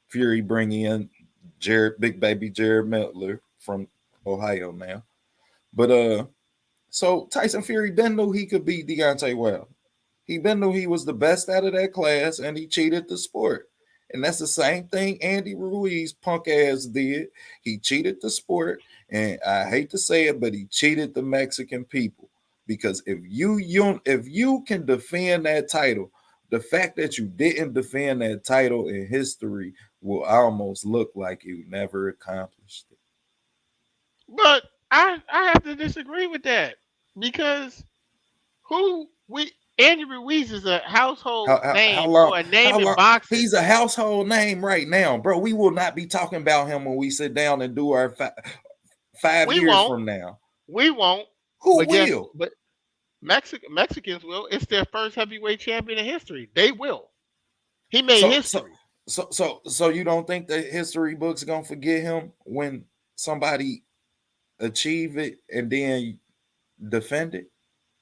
Fury bring in Jared, big baby Jared Mettler from Ohio now. But so Tyson Fury then knew he could beat Deontay Wilder. He been knew he was the best out of that class, and he cheated the sport. And that's the same thing Andy Ruiz punk ass did. He cheated the sport, and I hate to say it, but he cheated the Mexican people. Because if you can defend that title, the fact that you didn't defend that title in history will almost look like you never accomplished it. but I have to disagree with that because who we Andy Ruiz is a household How name long? or a How name in long? boxing. He's a household name right now, bro. We will not be talking about him when we sit down and do our 5 years We from now. won't. Who But guess will? but Mexicans will. It's their first heavyweight champion in history. They will. He made So so history. so you don't think the history books gonna forget him when somebody achieve it and then defend it?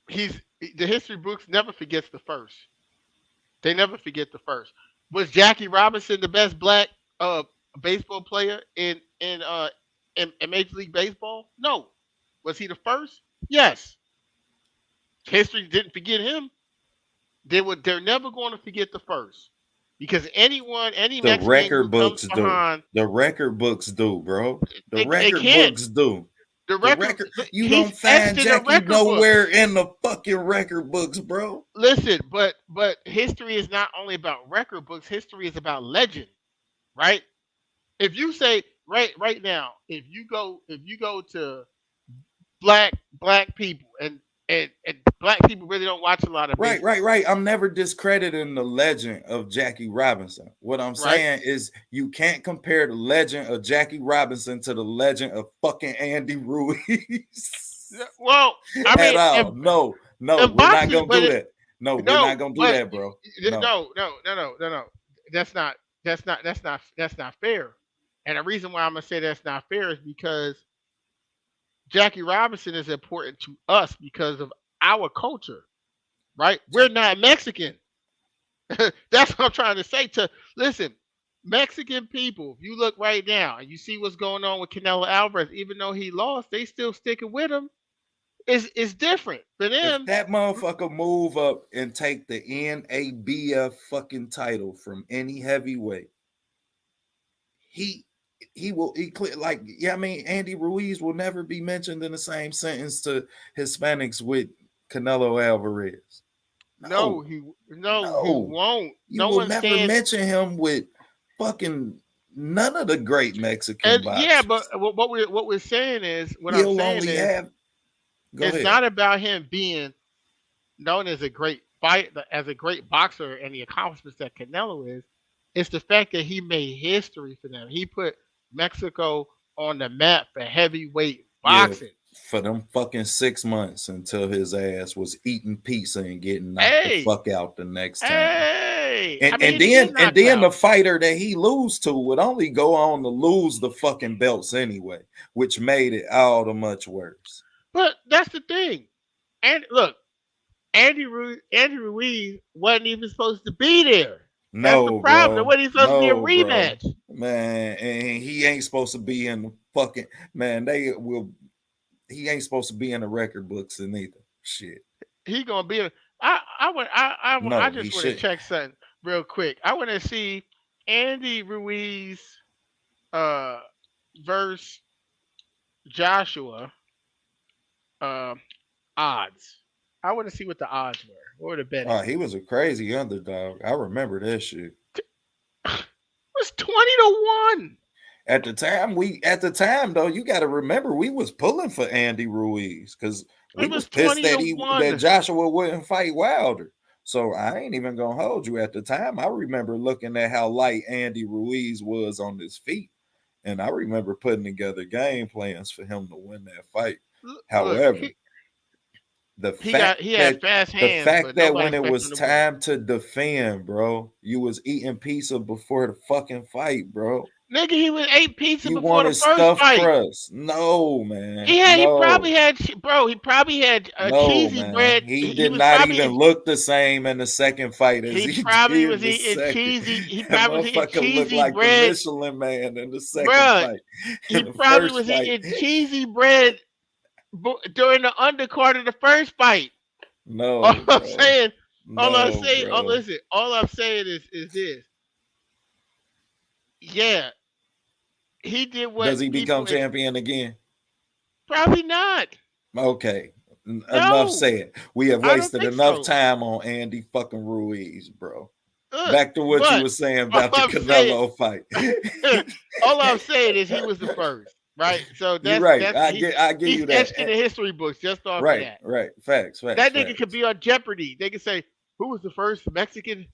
He's the history books never forgets the first. They never forget the first. Was Jackie Robinson the best black uh baseball player in Major League Baseball? No. Was he the first? Yes. History didn't forget him. They're never going to forget the first. Because any The Mexican who record comes books do. behind The record books do, bro. The they record can't. books do. The The record record, you he's don't etched find in the Jackie record nowhere books. in the fucking record books, bro. Listen, but history is not only about record books, history is about legend, right? If you say right now, if you go to black people and black people really don't watch a lot of Right, baseball, right, right. I'm never discrediting the legend of Jackie Robinson. What I'm right? saying is you can't compare the legend of Jackie Robinson to the legend of fucking Andy Ruiz Well, I at mean, all. No, no, in we're not boxing, gonna do that. No, we're no, not gonna do but that, bro. No. no. That's not that's not fair. And the reason why I'm gonna say that's not fair is because Jackie Robinson is important to us because of our culture, right? We're Jack, not Mexican. That's what I'm trying to say. To listen, Mexican people, if you look right now and you see what's going on with Canelo Alvarez, even though he lost, they still sticking with him. It's different for if them. that motherfucker move up and take the NABF fucking title from any heavyweight, he he will he clear like yeah, I mean Andy Ruiz will never be mentioned in the same sentence to Hispanics with Canelo Alvarez. No, No he no. won't. You No will one's never saying. mention him with fucking none of the great Mexican And yeah, but boxers. what I'm He'll saying only is, have go it's ahead. not about him being known as a great fight, as a great boxer, and the accomplishments that Canelo is. It's the fact that he made history for them. He put Mexico on the map for heavyweight Yeah, boxing. for them fucking 6 months until his ass was eating pizza and getting knocked the Hey, fuck out the next time. hey! And I mean, and he didn't get then and knocked then the out, fighter that he lose to would only go on to lose the fucking belts anyway, which made it all the much worse. but that's the thing. And look, Andy Ruiz wasn't even supposed to be there. That's the No, problem. It bro. wasn't even supposed to be a No, bro. rematch. Man, and he ain't supposed to be in the fucking man. They will. He ain't supposed to be in the record books and neither. Shit. He gonna be. I No, he just want to should. check something real quick. I want to see Andy Ruiz uh versus Joshua uh odds. I want to see what the odds were. What were the betting He was odds? a crazy underdog. I remember that shit. It was 20-1. At the time though, you got to remember we was pulling for Andy Ruiz because we It was was pissed 20 that to he that 1. Joshua wouldn't fight Wilder. So I ain't even gonna hold you. At the time, I remember looking at how light Andy Ruiz was on his feet, and I remember putting together game plans for him to win that fight. Look, However, the He fact had that fast the hands, fact but that nobody when it expected was him to win. time to defend, bro, you was eating pizza before the fucking fight, bro. Nigga, he was ate pizza You before the wanted first stuffed fight. crust. No, man. He No. probably had, bro. He probably had a No, cheesy man. bread. He He did was not even probably look the same in the second fight as he he probably did was the eating second. cheesy. He That probably was eating motherfucker looked cheesy like the bread, Michelin man in the second bro. fight. In He the probably first was fight, eating cheesy bread during the undercard of the first fight. All no, I'm bro. saying, No, oh bro. listen, all I'm saying is this. Yeah, he did what Does he become people champion again? probably not. Okay. Enough No, said. We have I don't wasted think enough so. time on Andy fucking Ruiz, bro. Look, Back to what you but were saying all about the I'm saying, Canelo fight. all I'm saying is he was the first, right? So You're right. that's I give he's you that. etched in the history books just off of Right, that. right. Facts, facts, That nigga could facts. be on Jeopardy. They could say who was the first Mexican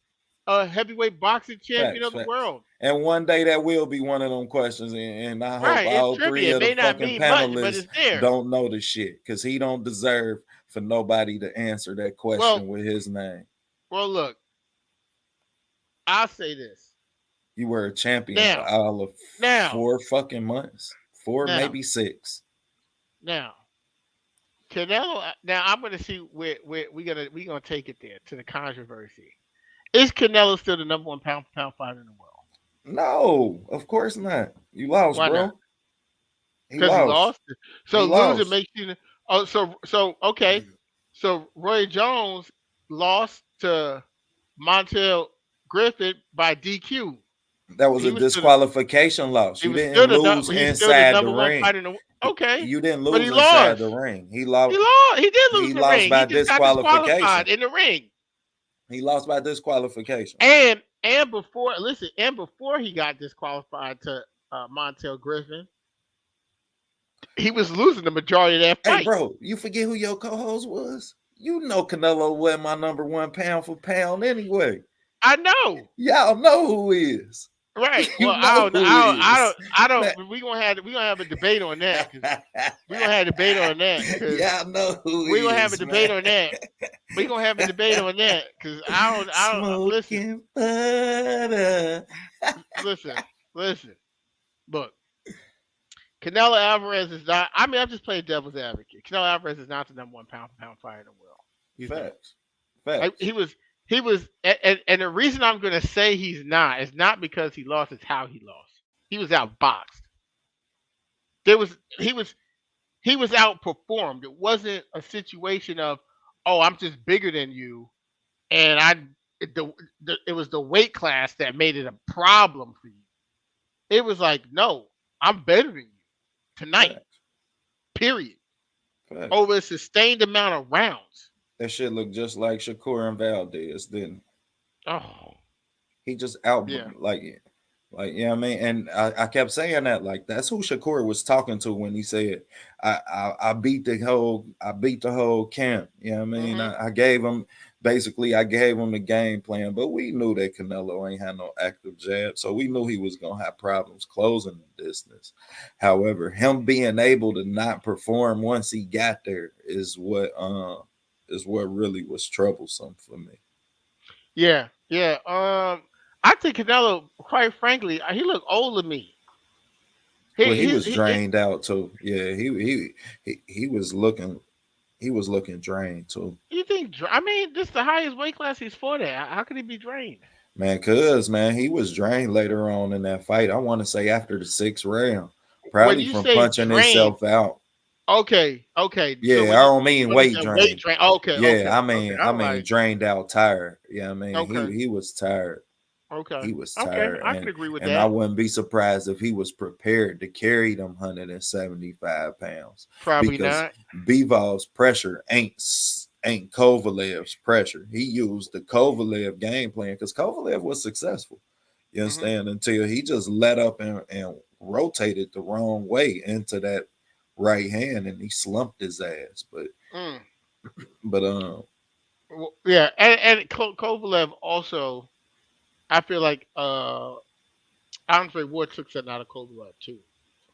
heavyweight boxing champion Facts, of the facts. world. And one day that will be one of them questions, and I hope Right? It's all three trivia. It of the may not fucking mean much, but panelists it's there. don't know the shit, because he don't deserve for nobody to answer that Well, question with his name. look, I'll say this You were a champion for now, all of now, 4 fucking months, four, now, maybe 6. now. Canelo. Now I'm gonna see where we gonna take it there to the controversy. Is Canelo still the number one pound for pound fighter in the world? No, of course not. You lost, Why not? bro. He Because he lost. lost. So He losing lost. makes you. Oh, so okay. So Roy Jones lost to Montel Griffith by DQ. That was He a was still the, disqualification loss. he You was didn't still the lose he's still the inside the number one ring. fighter in the okay, You didn't but he lose inside the lost. ring. He lost. He did lose He the lost ring. He by just got disqualification. disqualified in the ring. He lost by disqualification. And before listen, and before he got disqualified to Montel Griffin, he was losing the majority of that Hey, fight. bro, you forget who your co-host was? You know Canelo wasn't my number one pound for pound anyway. I know. Y'all know who is. Right. You Well, know who is. I Man. don't. We gonna have a debate on that because we gonna have a debate on that because Y'all know who we gonna have a is, man. debate on that. We gonna have a debate on that because I don't listen, Smoking butter. listen, listen. Look, Canelo Alvarez is not. I mean, I'm just playing devil's advocate. Canelo Alvarez is not the number one pound for pound fighter in the world. He's not. Facts. Facts. He was, and the reason I'm gonna say he's not is not because he lost. It's how he lost. He was outboxed. There was he was outperformed. It wasn't a situation of, oh, I'm just bigger than you, and it was the weight class that made it a problem for you. It was like, no, I'm better than you tonight. Facts. Period. Facts. Over a sustained amount of rounds. That shit looked just like Shakur and Valdez, didn't Oh, he? Just out yeah. like you know what I mean? And I kept saying that, like, that's who Shakur was talking to when he said, I beat the whole camp. You know what I mean? Hmm. I gave him the game plan, but we knew that Canelo ain't had no active jab, so we knew he was gonna have problems closing the distance. However, him being able to not perform once he got there is what really was troublesome for me. Yeah, yeah. I think Canelo, quite frankly, he looked old to me. Well, he He's was drained out too. Yeah, he was looking drained too. you think? I mean, this is the highest weight class he's fought at. How could he be drained? Man, he was drained later on in that fight. I want to say after the 6th round, When probably you from say punching drained, himself out. okay, okay. So Yeah, I don't mean when you weight say weight drain. drain, okay, Yeah, okay, okay. I I'm mean like, drained out, tired. Yeah, I mean okay, he was tired. okay, He was okay. tired, I can agree with and I that. wouldn't be surprised if he was prepared to carry them 175 pounds, Probably because not. Bivol's pressure ain't Kovalev's pressure. He used the Kovalev game plan because Kovalev was successful. You Hmm. understand? Until he just let up and rotated the wrong way into that right hand, and he slumped his ass. Mm. But Yeah, and Kovalev also. I feel like Andre Ward took something out of Kovalev too.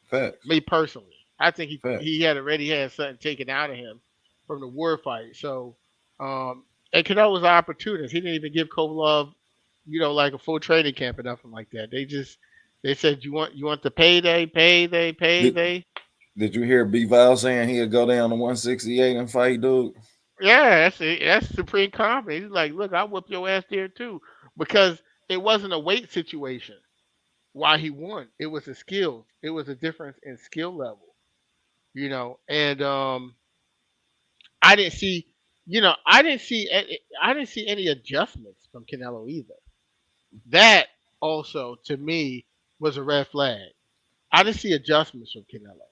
facts, Me personally, I think facts. he had already had something taken out of him from the war fight. So, and Canelo was an opportunist. He didn't even give Kovalev, like a full training camp or nothing like that. They said you want the payday, payday, Did payday. Did you hear Bivol saying he'll go down to 168 and fight, dude? Yeah, that's it. That's supreme confidence. He's like, look, I'll whip your ass there too, because it wasn't a weight situation. Why he won? It was the skills. It was a difference in skill level. And I didn't see, I didn't see any adjustments from Canelo either. That also to me was a red flag. I didn't see adjustments from Canelo.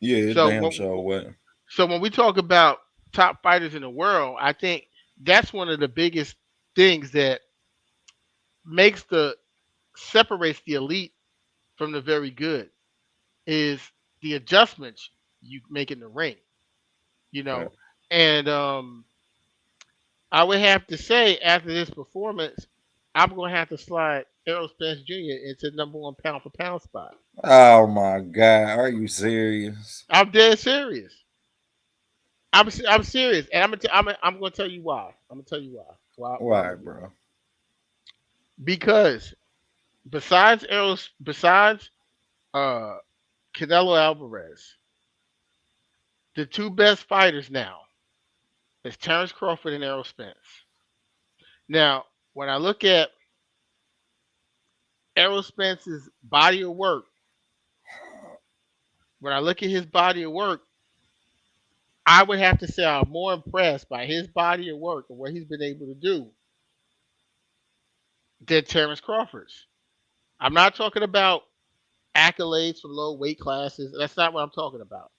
Yeah, it So damn when, sure what. so when we talk about top fighters in the world, I think that's one of the biggest things that makes the separates the elite from the very good is the adjustments you make in the ring. You know, and I would have to say after this performance, I'm gonna have to slide Errol Spence Jr. into number one pound for pound spot. Oh my God, are you serious? I'm dead serious. I'm serious, and I'm gonna tell you why. I'm gonna tell you why. Why I'm Why, gonna do that? bro? Because besides uh Canelo Alvarez, the two best fighters now is Terrence Crawford and Errol Spence. Now, when I look at Errol Spence's body of work, when I look at his body of work, I would have to say I'm more impressed by his body of work and what he's been able to do than Terrence Crawford's. I'm not talking about accolades from low weight classes. That's not what I'm talking about.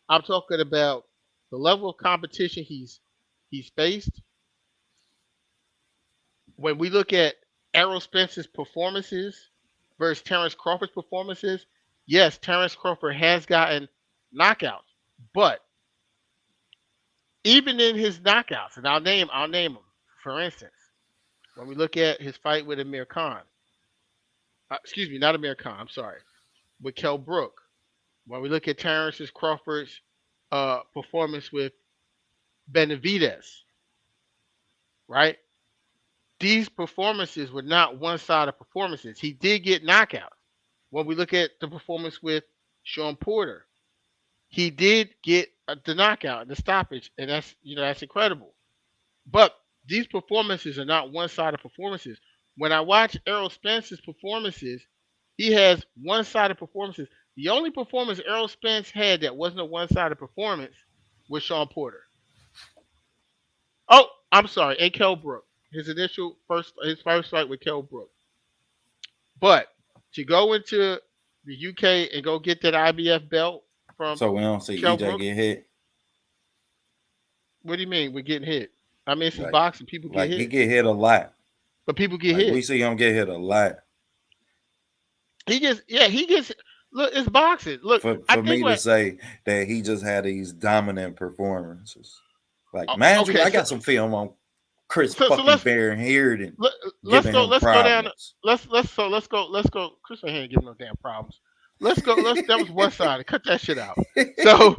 I'm talking about the level of competition he's faced. When we look at Errol Spence's performances versus Terrence Crawford's performances, yes, Terrence Crawford has gotten knockouts, but even in his knockouts, and I'll name them. For instance, when we look at his fight with Amir Khan, excuse me, not Amir Khan, I'm sorry, with Kell Brook. When we look at Terrence Crawford's performance with Benavidez, right? These performances were not one-sided performances. He did get knockouts. When we look at the performance with Sean Porter, he did get the knockout, the stoppage, and that's incredible. But these performances are not one-sided performances. When I watch Errol Spence's performances, he has one-sided performances. The only performance Errol Spence had that wasn't a one-sided performance was Sean Porter. Oh, I'm sorry, and Kell Brook. His first fight with Kell Brook. But to go into the UK and go get that IBF belt from So we don't see Kell EJ Brook, get hit. what do you mean we're getting hit? I mean, this is Like, boxing. People get he hit, get hit a lot. but people get Like, hit. we see him get hit a lot. He gets. Look, it's boxing. Look, I For think me to what. say that he just had these dominant performances. Like, Oh, mind you, okay, I so got some film on Chris so fucking let's Van Heerden let, let's giving go. him Let's go down. problems. Let's go. Chris ain't here giving no damn problems. Let's go. That was one sided. Cut that shit out. So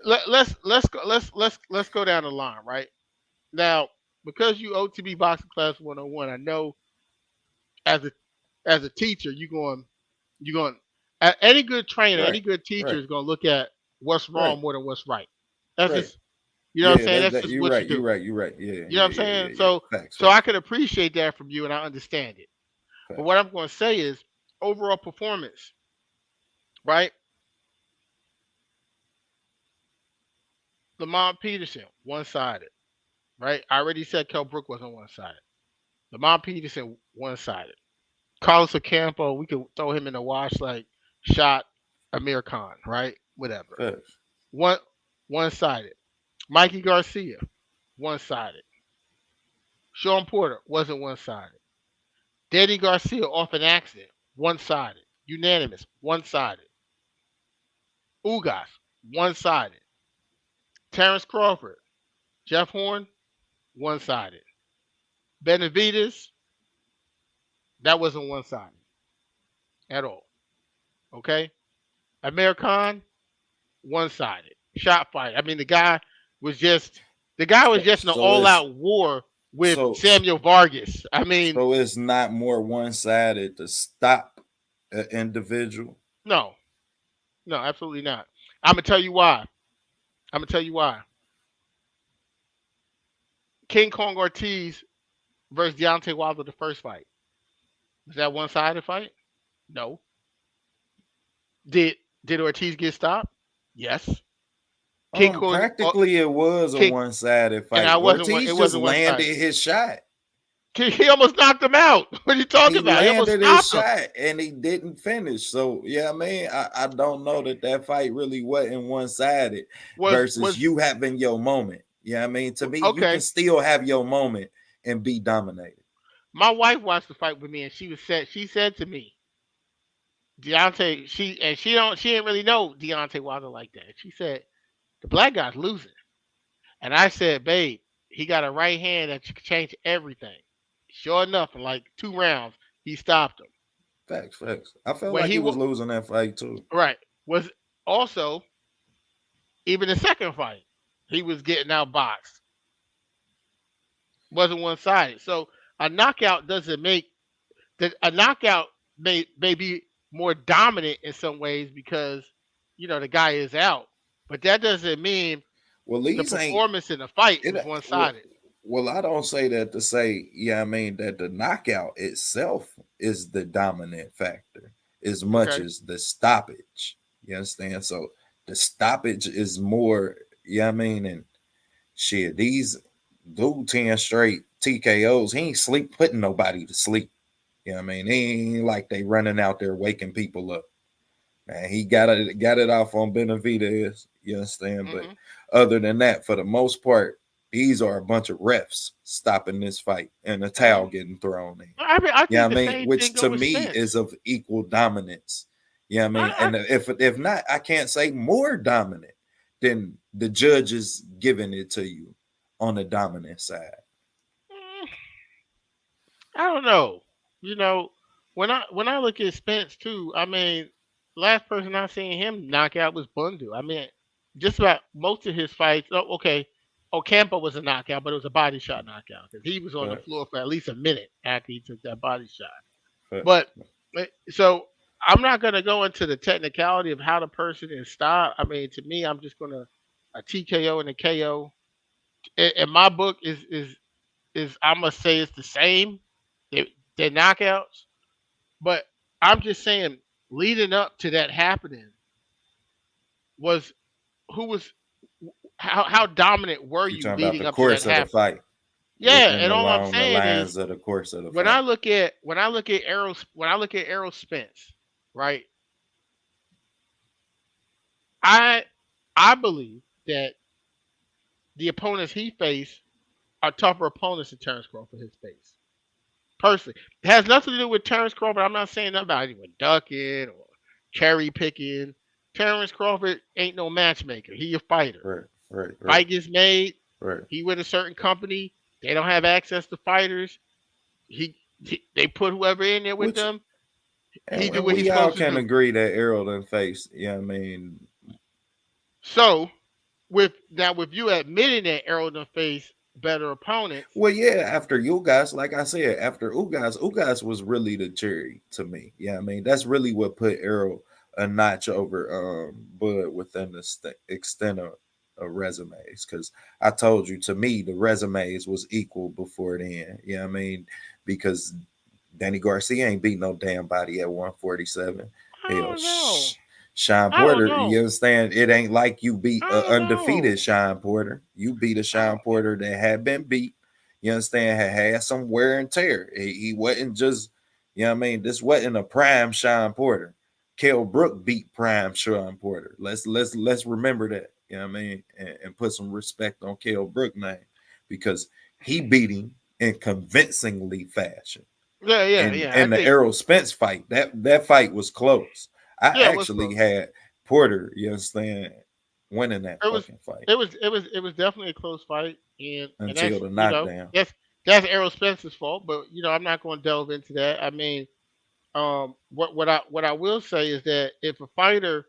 let's go down the line right now because you OTB boxing class 101. I know as a teacher you're going any good trainer, any Right, good teacher right, is going to look at what's right, wrong more than what's right. That's right. just what I'm Yeah, saying. That's that just you're what you right, you're do. right, you're right. Yeah, You know what yeah, I'm yeah, saying? yeah, yeah. So Facts, so I facts, can appreciate that from you and I understand it. But facts. what I'm going to say is overall performance, right? Lamont Peterson, one sided, right? I already said Kell Brook wasn't one sided. Lamont Peterson, one sided. Carlos Ocampo, we could throw him in the wash like shot Amir Khan, right? Whatever. Facts. One one sided. Mikey Garcia, one sided. Sean Porter wasn't one sided. Danny Garcia off an accident, one sided. Unanimous, one sided. Ugas, one sided. Terrence Crawford, Jeff Horn, one sided. Benavides, that wasn't one sided at all. Okay? Amir Khan, one sided. shot fight. I mean, the guy was So just in an so all it's out war with so Samuel Vargas. I mean, so it's not more one sided to stop an individual. no, no, absolutely not. I'm gonna tell you why. I'm gonna tell you why. King Kong Ortiz versus Deontay Wilder, the first fight, was that one sided fight? No. Did did Ortiz get stopped? Yes. King Kong, Practically it was a King, one sided and fight. I wasn't one. It Ortiz just wasn't one sided. landed his shot. He almost knocked him out. What are you talking He about? He almost landed his stopped him. shot and he didn't finish. So yeah, I mean, I don't know that fight really wasn't one sided versus Was you having your moment. Yeah, I mean, to me, you can okay. still have your moment and be dominated. My wife watched the fight with me, and she said to me, Deontay, she didn't really know Deontay Wilder like that. She said the black guy's losing, and I said, babe, he got a right hand that could change everything. Sure enough, in like 2 rounds, he stopped him. Facts, facts. I felt When like he he was was losing that fight too. right was also even the second fight, he was getting outboxed. Wasn't one sided. So a knockout doesn't make that a knockout may be more dominant in some ways because the guy is out, but that doesn't mean Well, the these ain't performance in the fight it. was one Well, sided. well, I don't say that to say, yeah, I mean that the knockout itself is the dominant factor as much Okay. as the stoppage. You understand? So the stoppage is more, yeah, I mean, and shit, these dude 10 straight TKOs, he ain't sleep putting nobody to sleep. You know what I mean? He ain't like they running out there waking people up. Man, he got it off on Benavidez. You understand? But Hmm. other than that, for the most part, these are a bunch of refs stopping this fight and a towel Well, getting thrown in. I Yeah, think I the mean, same thing which go to with me Spence. is of equal dominance. Yeah, I mean, I, and if not, I can't say more dominant than the judges giving it to you on the dominant side. I don't know. You know, when I look at Spence too, I mean, last person I seen him knock out was Bundu. I mean, just about most of his fights. Oh, okay, Ocampo was a knockout, but it was a body shot knockout because he was on the Facts, floor for at least a minute after he took that body shot. facts. But so I'm not gonna go into the technicality of how the person is stopped. I mean, to me, I'm just gonna a TKO and a KO. In my book is I must say it's the same. They're knockouts, but I'm just saying leading up to that happening was who was how dominant were You you talking about the leading up to that course of the happening? fight Yeah, within and all I'm along the saying is lines of the course of the when I fight. look at Errol Spence, right? I I believe that the opponents he faced are tougher opponents than Terrence Crawford has faced. Personally, it has nothing to do with Terrence Crawford. I'm not saying nothing about anyone ducking or cherry picking. Terrence Crawford ain't no matchmaker. He a fighter. Right, right, right, Fight gets made. right. He with a certain company. They don't have access to fighters. They put whoever in there with Which them. He do and what he's we all supposed to can do. agree that Errol done faced, yeah, I mean, So with you admitting that Errol done faced better opponents, well, yeah, after Ugas, like I said, after Ugas was really the cherry to me. Yeah, I mean, that's really what put Errol a notch over Bud within the extent of resumes. Because I told you, to me, the resumes was equal before then. Yeah, I mean, because Danny Garcia ain't beat no damn body at 147. I Hell, don't know. Sean I don't Porter, you know. understand? It ain't like you beat I a don't undefeated know. Sean Porter. You beat a I Sean don't, Porter that had been beat. You understand? Had some wear and tear. He wasn't just, you know what I mean? This wasn't a prime Sean Porter. Kell Brook beat prime Sean Porter. Let's remember that. You know what I mean? And put some respect on Kell Brook name because he beat him in convincingly fashion yeah, yeah, in yeah. I in the think Errol Spence fight. That fight was close. I yeah, it was actually close. had Porter, you understand, winning that It was fucking fight it was definitely a close fight, and until that's the knockdown. that's Errol Spence's fault. But I'm not going to delve into that. I mean, what I will say is that if a fighter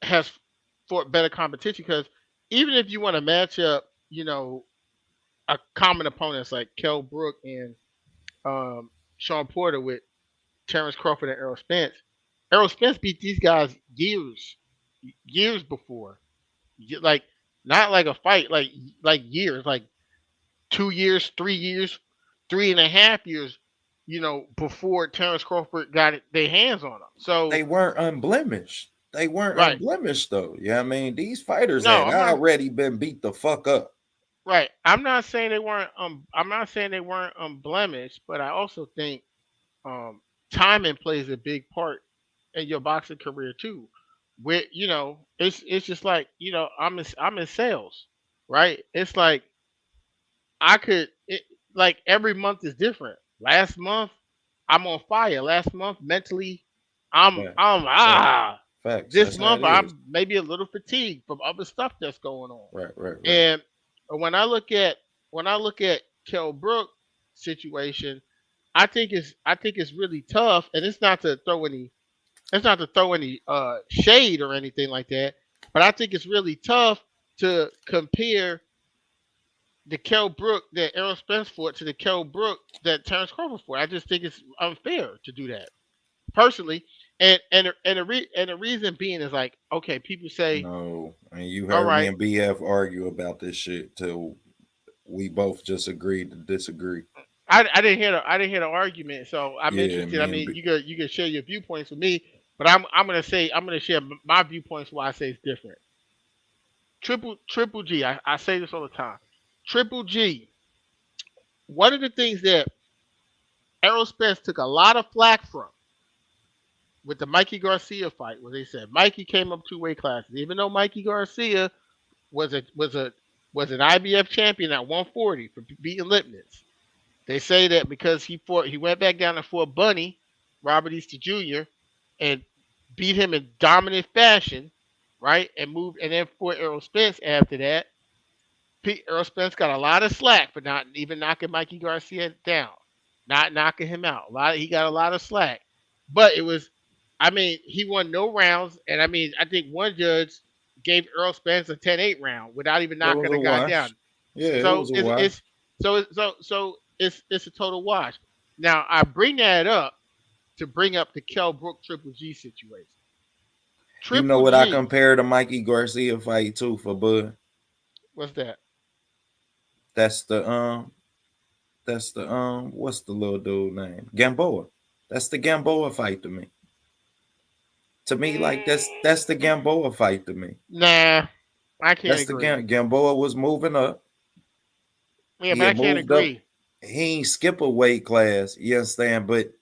has for better competition because even if you want to match up, a common opponents like Kell Brook and Sean Porter with Terrence Crawford and Errol Spence. Errol Spence beat these guys years before. Like not like a fight, like years, like 2 years, 3 years, 3.5 years. Before Terrence Crawford got their hands on him. So They weren't unblemished. They weren't right, unblemished though. Yeah, I mean, these fighters no, had I'm not already been beat the fuck up. right. I'm not saying they weren't. I'm not saying they weren't unblemished, but I also think um, timing plays a big part in your boxing career too. With it's just like I'm in sales, right? It's like I could like every month is different. Last month I'm on fire. Last month mentally I'm Fact, I'm fact, ah. facts. This That's how month it is. I'm maybe a little fatigued from other stuff that's going on. Right, right, right. And when I look at Kell Brook situation, I think it's really tough, and it's not to throw any shade or anything like that, but I think it's really tough to compare the Kell Brook that Errol Spence fought to the Kell Brook that Terrence Crawford fought. I just think it's unfair to do that personally, and the reason being is like okay, people say, No, and you all heard me right, and BF argue about this shit till we both just agreed to disagree. I didn't hear the argument, so I'm Yeah, interested. I me and mean, B. you can share your viewpoints with me, but I'm gonna share my viewpoints why I say it's different. Triple G, I say this all the time. Triple G, one of the things that Errol Spence took a lot of flack from with the Mikey Garcia fight, where they said Mikey came up 2 weight classes, even though Mikey Garcia was a was a was an IBF champion at 140 for beating Lipnitz. They say that because he went back down to Fort Bunny, Robert Easter Jr., and beat him in dominant fashion, right? And moved and then fought Errol Spence after that. Earl Spence got a lot of slack for not even knocking Mikey Garcia down, not knocking him out. He got a lot of slack, but it was, I mean, he won no rounds, and I mean, I think one judge gave Earl Spence a 10-8 round without even It was knocking a the guy wash. down. Yeah, it So was a it's wash. it's so it's a total wash. Now I bring that up to bring up the Kell Brook Triple G situation. You know Triple what I G, compare the Mikey Garcia fight to for Bud? what's that? That's the what's the little dude name? Gamboa. That's the Gamboa fight to me. To me, like that's the Gamboa fight to me. Nah, I can't That's the agree. Gamboa was moving up. Yeah, He but I had can't moved up. agree. He ain't skip a weight class, you understand? But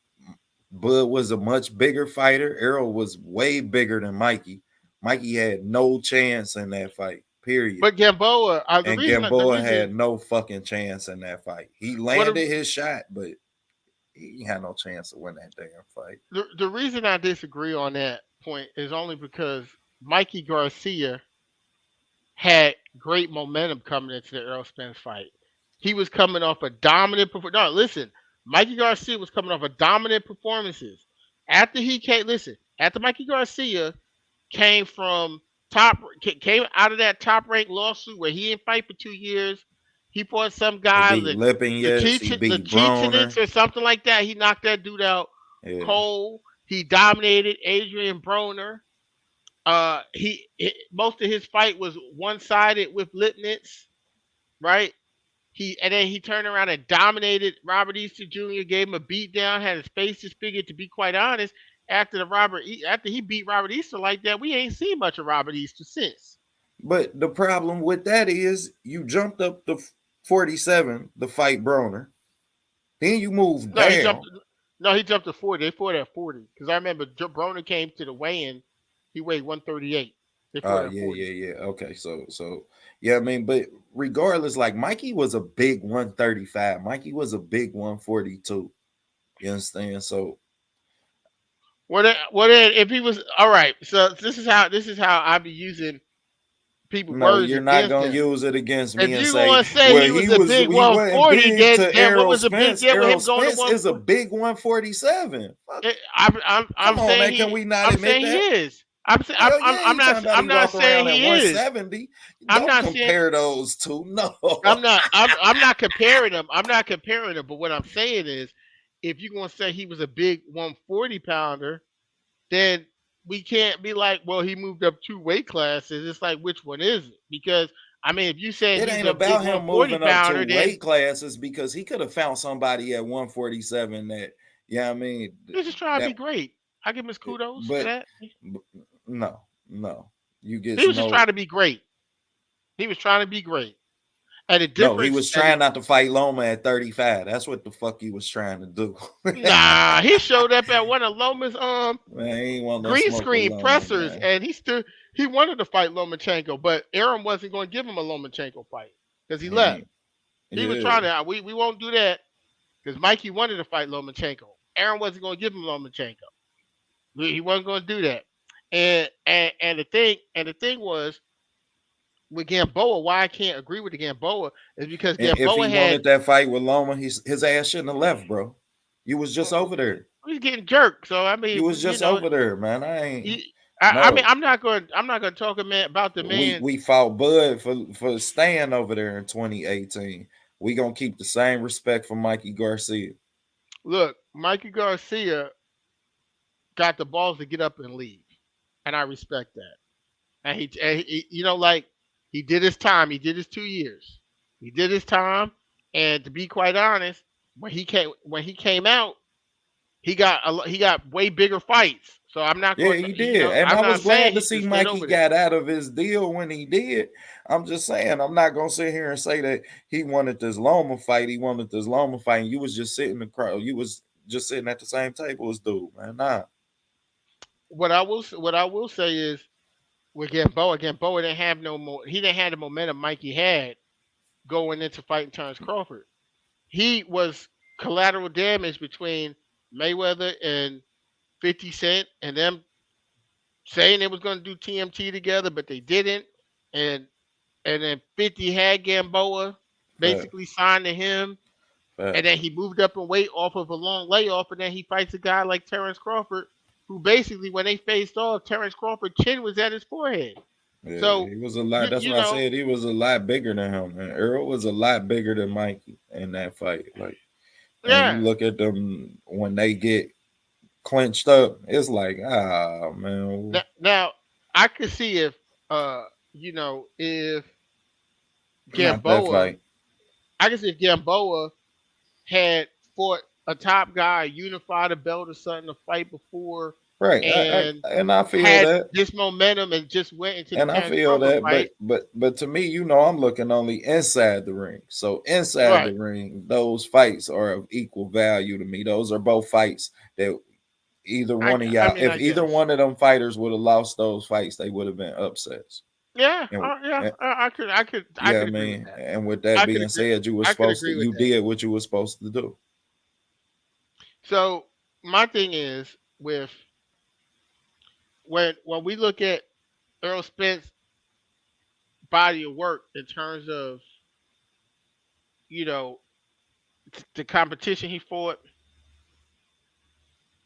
Bud was a much bigger fighter. Errol was way bigger than Mikey. Mikey had no chance in that fight, period. But Gamboa, the And reason the Gamboa reason had no fucking chance in that fight. He what landed his shot, but he had no chance to win that damn fight. the reason I disagree on that point is only because Mikey Garcia had great momentum coming into the Errol Spence fight. He was coming off a dominant performance. No, listen, Mikey Garcia was coming off a dominant performances. After Mikey Garcia came from came out of that top ranked lawsuit where he didn't fight for 2 years. He fought some He guy, beat Lipinets. He beat Broner. Lachichinitz or something like that. He knocked that dude out Yeah. cold. He dominated Adrian Broner. Most of his fight was one sided with Lipnitz, right? Then he turned around and dominated Robert Easter Jr. Gave him a beat down, had his face disfigured. To be quite honest, after he beat Robert Easter like that, we ain't seen much of Robert Easter since. But the problem with that is you jumped up to 47 to fight Broner. Then you moved No, he jumped. down. No, he jumped to 40. They fought at 40 because I remember Broner came to the weigh-in. He weighed 138. They fought at Yeah, 40. yeah, yeah. Okay, so yeah, I mean, but regardless, like Mikey was a big 135. Mikey was a big 142. You understand? So If he was all right, so this is how I be using people no, words you're not against gonna him. use it against If me and you say, gonna say well, he was a big he wasn't 140, big then to what Errol was a big Spence. deal with Errol him going to Spence is a 140? big 147. Fuck, I'm come on, saying man. Can we not I'm admit saying he that? is. Hell yeah, he talking about I'm he not walk saying around at he is. 170. I'm Don't not saying compare those two. No. I'm not comparing them. I'm not comparing them. But what I'm saying is, if you're gonna say he was a big 140 pounder, then we can't be like, well, he moved up two weight classes. It's like, which one is it? Because I mean, if you said It he's ain't a big about him 140 moving up to pounder, then weight classes because he could have found somebody at 147 that, yeah, I mean, he's just trying to be that, great. I give him his kudos for but that. no, no, you He get was just no. trying to be great. He was trying to be great. And the No, he difference, was trying not to fight Loma at 35. That's what the fuck he was trying to do. nah, he showed up at one of Loma's Man, he ain't want no green smoke with screen Loma, pressers, man. and he wanted to fight Lomachenko, but Aaron wasn't going to give him a Lomachenko fight because he He left. ain't. He was Yeah, trying to. We won't do that because Mikey wanted to fight Lomachenko. Aaron wasn't going to give him Lomachenko. He wasn't going to do that. And the thing was with Gamboa. Why I can't agree with the Gamboa is because and if he Gamboa had wanted that fight with Loma, his ass shouldn't have left, bro. You was just well, over there. he's getting jerked. So I You mean, was just over there, man. I ain't he, I mean, no. I'm not going to talk a man about the we man. we fought Bud for staying over there in 2018. We gonna keep the same respect for Mikey Garcia. Look, Mikey Garcia got the balls to get up and leave, and I respect that. Like he did his time. He did his 2 years. He did his time, and to be quite honest, when he came out, he got way bigger fights. So I'm not Yeah, going. he did, and I'm I was not saying glad to he see just stayed Mikey over there. got out of his deal when he did. I'm just saying, I'm not gonna sit here and say that he wanted this Loma fight. He wanted this Loma fight, and you was just sitting the crowd. You was just sitting at the same table as dude, man. Nah, What I will say is with Gamboa didn't have no more. He didn't have the momentum Mikey had going into fighting Terrence Crawford. He was collateral damage between Mayweather and 50 Cent and them saying they was going to do TMT together, but they didn't. And and then 50 had Gamboa fact, basically signed to him, and fact. then he moved up in weight off of a long layoff, and then he fights a guy like Terrence Crawford, who basically when they faced off, Terrence Crawford's chin was at his forehead. Yeah, So he was a lot. you That's you why I know, said he was a lot bigger than him. And Earl was a lot bigger than Mikey in that fight. Like, and you yeah. look at them when they get clenched up, it's like, ah, man, Now I could see uh if not that Gamboa, fight. I could see if Gamboa had fought a top guy, unified a belt or something to fight before, Right. and And I feel had that. this momentum and just went into the And I Terrence feel Crawford that, fight. but to me, I'm looking only inside the ring. So inside the Right. ring, those fights are of equal value to me. Those are both fights that either one of I y'all, mean, if I either guess. one of them fighters would have lost those fights, they would have been upsets. Yeah. And, Yeah. and I yeah, I could agree with mean, that. and with that I could being agree. said, I could agree with you that. did what you were supposed to do. So my thing is with when we look at Earl Spence body of work in terms of you know the competition he fought,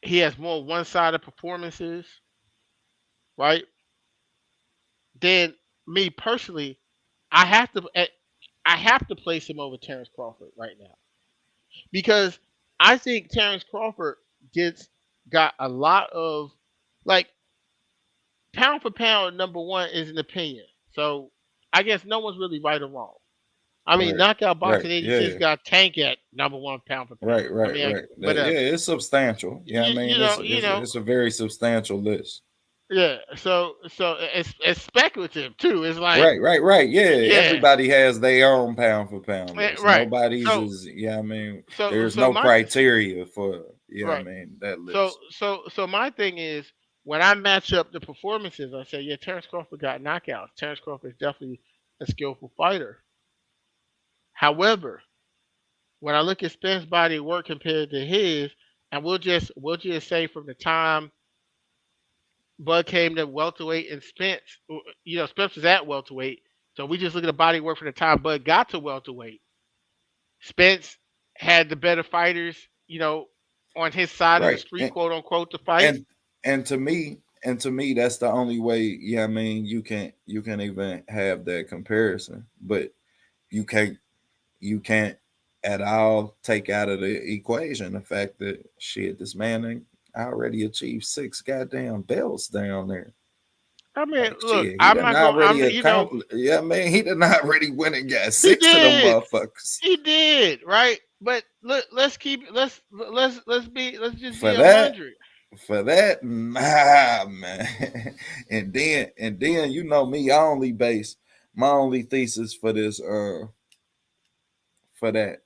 he has more one-sided performances, right? Then me personally, I have to I have to place him over Terrence Crawford right now because I think Terrence Crawford gets got a lot of like pound for pound. Number one is an opinion, so I guess no one's really right or wrong. I mean, Right, Knockout right, Boxing 86 yeah, got Tank at number one pound for pound. right, I right, mean, right. Yeah, whatever. it's substantial. Yeah, I mean, You know, it's a very substantial list. yeah. So it's speculative too. It's like, Right, right, right. Yeah, yeah, everybody has their own pound for pound list. right. Nobody's So is, yeah, I mean, so there's so no my criteria for, yeah, I right. mean, that So list. so so my thing is when I match up the performances, I say, yeah, Terrence Crawford got knockouts. Terrence Crawford is definitely a skillful fighter. However, when I look at Spence's body of work compared to his, and we'll just say from the time Bud came to welterweight and Spence, Spence was at welterweight. So we just look at the body of work from the time Bud got to welterweight. Spence had the better fighters, on his side of the Right. street, quote unquote, to fight. And and to me, and to me that's the only way, yeah, I mean, you can even have that comparison. But you can't at all take out of the equation the fact that shit, this man ain't already achieved 6 goddamn belts down there. I mean, Like look, shit, he I'm done not gonna. already I'm you know accomplished. Yeah, man, he done already went and got he 6 of them did. motherfuckers. He did, right? But look, let's keep let's just be For a that, hundred. for that, nah, man. And then you know me, I only base my only thesis for this for that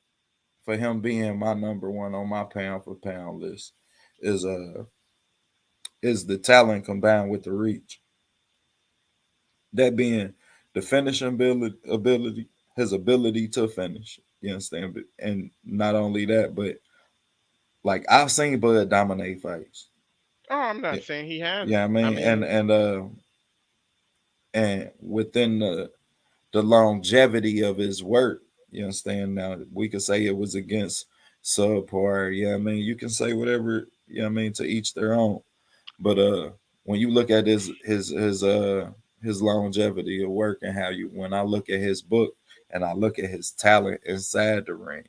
for him being my number one on my pound for pound list is is the talent combined with the reach. That being the finishing ability, his ability to finish. You understand? And not only that, but like I've seen Bud dominate fights. Oh, I'm Yeah, not saying he yeah, hasn't. I I mean, mean, and within the longevity of his work, you understand? Now we could say it was against subpar. Yeah, I mean, you can say whatever. Yeah, I mean, to each their own. But when you look at his longevity of work and how you when I look at his book and I look at his talent inside the ring,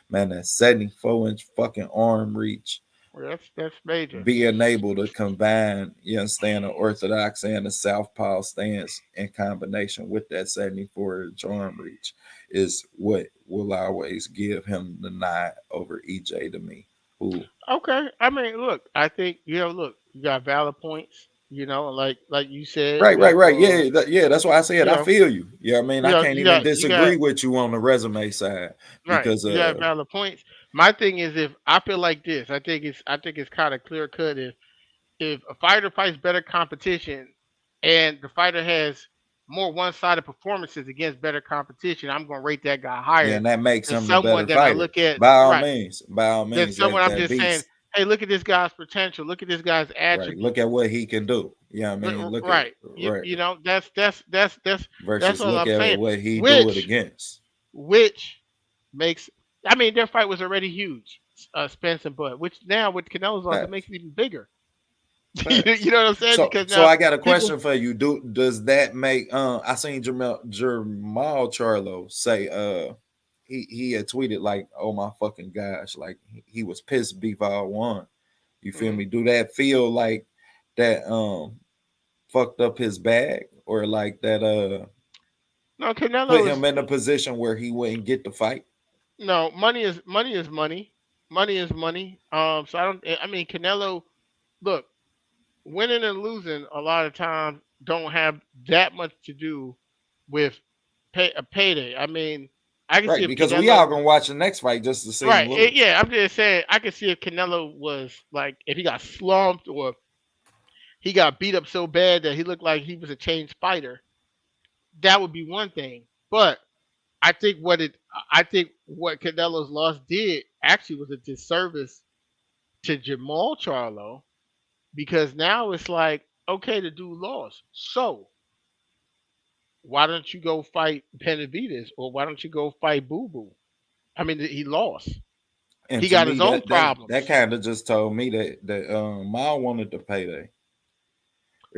man, that 74-inch fucking arm reach, well, that's major. being able to combine, you understand, the orthodox and the southpaw stance in combination with that 74-inch arm reach is what will always give him the nod over EJ to me. Who Okay, I mean, look, I think look, you got valid points. Like you said Right, with right, right. Yeah, yeah. That's why I said you I know, feel you. Yeah, I mean, I can't you even got you got disagree with you on the resume side right, because you got valid points. My thing is, if I feel like this, I think it's kind of clear cut. If a fighter fights better competition and the fighter has more one-sided performances against better competition, I'm going to rate that guy yeah, higher and that makes than him the someone better that I fighter. look at right. By all Than means, someone that I'm that just saying, beats. hey, look at this guy's potential. Look at this guy's Right. Look at attributes. what he can do. Yeah, I mean, look at Right. You right you know that's versus all look I'm at saying. what he do it Which against. which makes I mean their fight was already huge, Spence and Bud. Which now with Canelo's loss it makes Facts, it even bigger. you facts. know what I'm saying? So, Because so now I got a people question for you. Does that make? I seen Jamal Charlo say he had tweeted like, "Oh my fucking gosh!" Like he was pissed Bivol won. You feel mhm. me? Do that feel like that fucked up his bag or like that No, put Canelo is him in a position where he wouldn't get the fight? no money is money. Money is money. So I don't. I mean Canelo. Look, winning and losing a lot of times don't have that much to do with a payday. I mean, I can see Right, if because we all Canelo. gonna watch the next fight just to see him Right. lose. Yeah, I'm just saying I can see if Canelo was like if he got slumped or he got beat up so bad that he looked like he was a changed fighter. That would be one thing. But I think what Canelo's loss did actually was a disservice to Jamal Charlo because now it's like okay, the dude lost, so why don't you go fight Benavides or why don't you go fight Boo Boo? I mean, he lost. And He to got his me, own that problems. kind of just told me that Ma wanted the payday.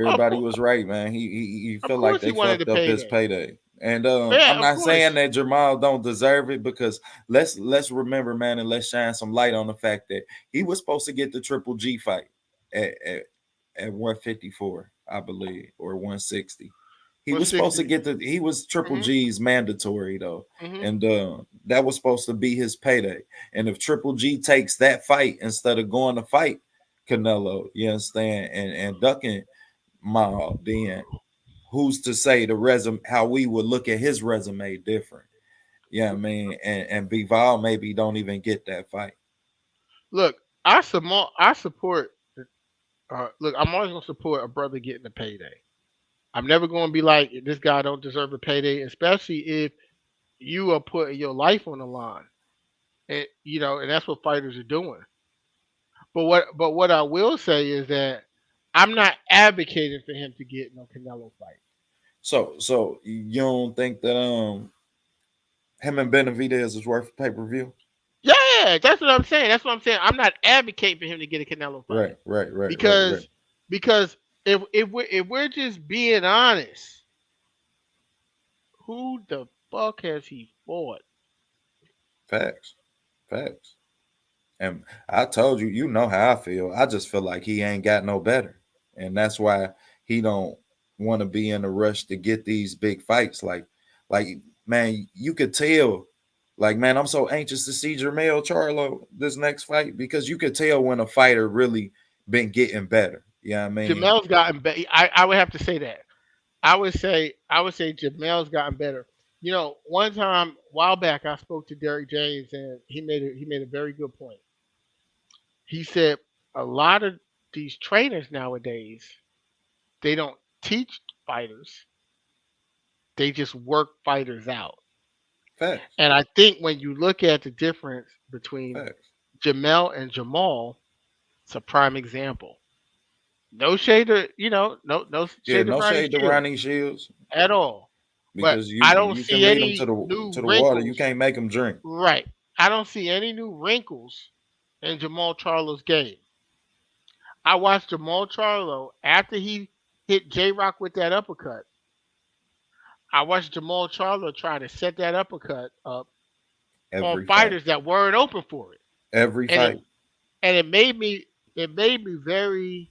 Of Everybody course, was right, man. He of felt like course, he they wanted to fucked up pay his that. payday. And Yeah, I'm of not saying course. that Jamal don't deserve it because let's remember, man, and let's shine some light on the fact that he was supposed to get the Triple G fight at at 154, I believe, or 160. He was supposed to 160. get he was Triple Mhm. G's mandatory though, Mhm. and that was supposed to be his payday. And if Triple G takes that fight instead of going to fight Canelo, you understand, and ducking Maul, then who's to say the resume how we would look at his resume different? Yeah, I mean, and Bivol maybe don't even get that fight. Look, I support. Look, I'm always gonna support a brother getting a payday. I'm never gonna be like this guy don't deserve a payday, especially if you are putting your life on the line, and and that's what fighters are doing. But what I will say is that I'm not advocating for him to get no Canelo fight. So you don't think that him and Benavidez is worth pay per view? Yeah, that's what I'm saying. That's what I'm saying. I'm not advocating for him to get a Canelo fight Right, right, right, right, right. because because if we're just being honest, who the fuck has he fought? Facts. Facts. And I told you, you know how I feel. I just feel like he ain't got no better. And that's why he don't want to be in a rush to get these big fights. Like, man, you could tell, like, man, I'm so anxious to see Jermell Charlo this next fight because you could tell when a fighter really been getting better. You know what I mean? Jamel's gotten better. I would have to say that. I would say Jamel's gotten better. One time a while back I spoke to Derek James and he made a very good point. He said a lot of these trainers nowadays, they don't teach fighters, they just work fighters out. Facts. And I think when you look at the difference between Facts. Jamel and Jamal, it's a prime example. No shade to no Yeah, shade to no Ronnie shade to Shields Ronnie Shields at all. But because I don't you can see lead them any new to the water. You wrinkles. can't make them drink. Right. I don't see any new wrinkles in Jamal Charlo's game. I watched Jamal Charlo after he hit J Rock with that uppercut. I watched Jamal Charlo try to set that uppercut up on Every fight. fighters that weren't open for it. Every And fight. it made me very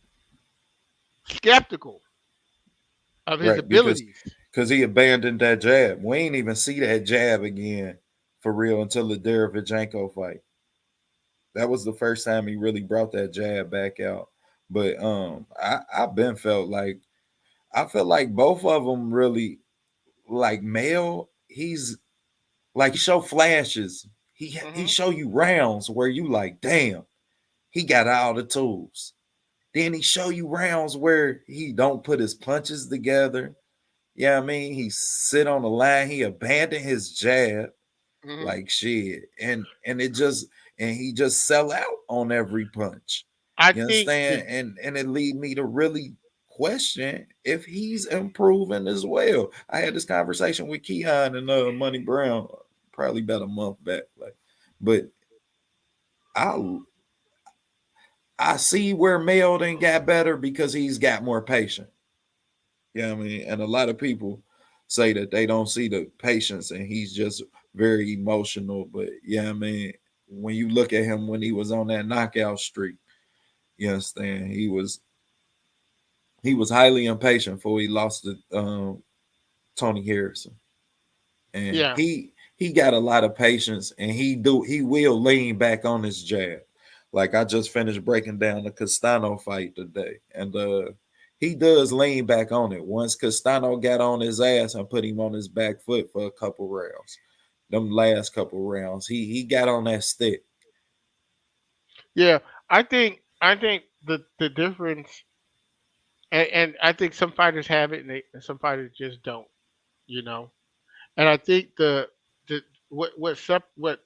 skeptical of his Right. Because abilities. he abandoned that jab. We ain't even see that jab again for real until the Derevyanchenko fight. That was the first time he really brought that jab back out. But I've been felt like I feel like both of them really like Mel. He's like he show flashes. He Hmm. show you rounds where you like, damn, he got all the tools. Then he show you rounds where he don't put his punches together. Yeah, I mean, he sit on the line. He abandoned his jab Hmm. like shit, and it just and he just sell out on every punch. I You think understand? the And it lead me to really question if he's improving as well. I had this conversation with Keon and Money Brown probably about a month back, like, but I I see where Mel done got better because he's got more patience. Yeah, I mean, and a lot of people say that they don't see the patience and he's just very emotional. But yeah, I mean, when you look at him when he was on that knockout streak, you understand he was highly impatient before he lost to Tony Harrison, and yeah. he got a lot of patience, and he will lean back on his jab. Like I just finished breaking down the Castano fight today, and he does lean back on it. Once Castano got on his ass and put him on his back foot for a couple rounds, them last couple rounds, he got on that stick. Yeah. I think the difference, and I think some fighters have it and some fighters just don't, you know. And I think the what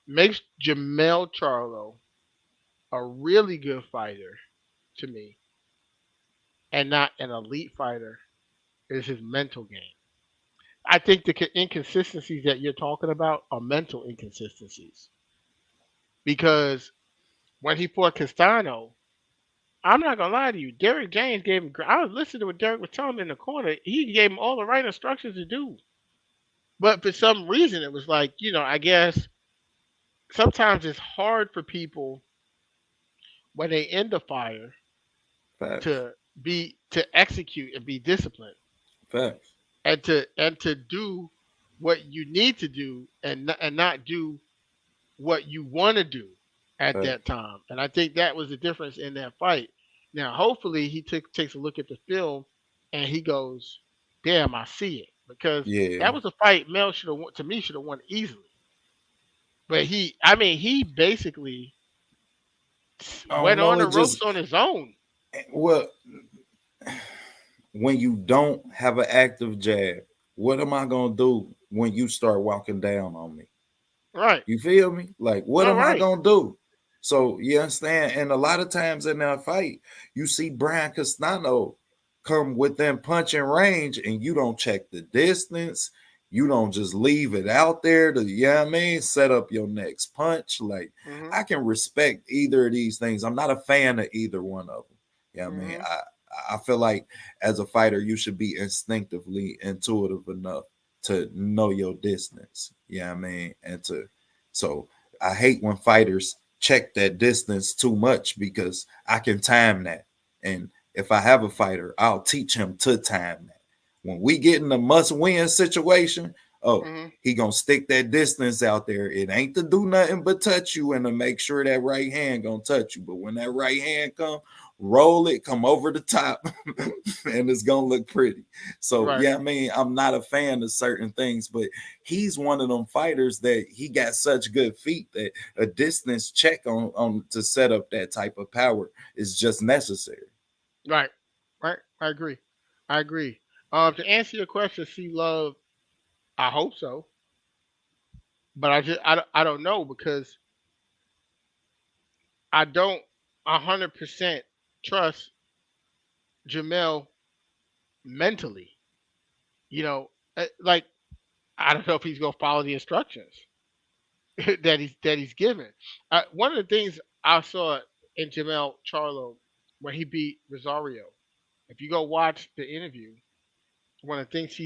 makes Jamel Charlo a really good fighter to me and not an elite fighter is his mental game. I think the inconsistencies that you're talking about are mental inconsistencies because when he fought Castano, I'm not gonna lie to you. Derek James gave him. I was listening to what Derek was telling him in the corner. He gave him all the right instructions to do, but for some reason it was like I guess sometimes it's hard for people when they end the fire Facts, to execute and be disciplined facts, and to do what you need to do and not do what you want to do at facts. that time. And I think that was the difference in that fight. Now, hopefully, he takes a look at the film and he goes, "Damn, I see it," because Yeah. that was a fight Mel should have to me should have won easily. But I mean, he basically I don't went know. on the It just ropes on his own. well, when you don't have an active jab, what am I gonna do when you start walking down on me? Right. You feel me? Like, what All am I right. gonna do? So you understand? And a lot of times in that fight, you see Brian Castano come within punching range, and you don't check the distance. You don't just leave it out there to, you know what I mean, set up your next punch. Like, Mhm. I can respect either of these things. I'm not a fan of either one of them. You know what I mean? Mhm. I feel like as a fighter, you should be instinctively intuitive enough to know your distance. Yeah, I mean, and to so I hate when fighters check that distance too much because I can time that. And if I have a fighter, I'll teach him to time that. When we get in a must-win situation, oh, Hmm. he gonna stick that distance out there. It ain't to do nothing but touch you and to make sure that right hand gonna touch you. But when that right hand come, roll it, come over the top, and it's gonna look pretty. So Right. yeah, I mean, I'm not a fan of certain things, but he's one of them fighters that he got such good feet that a distance check on to set up that type of power is just necessary. Right. Right. I agree. I agree. To answer your question, C Love, I hope so, but I don't know because I don't 100% trust Jamel mentally. Like I don't know if he's gonna follow the instructions that he's given. One of the things I saw in Jamel Charlo when he beat Rosario, if you go watch the interview, one of the things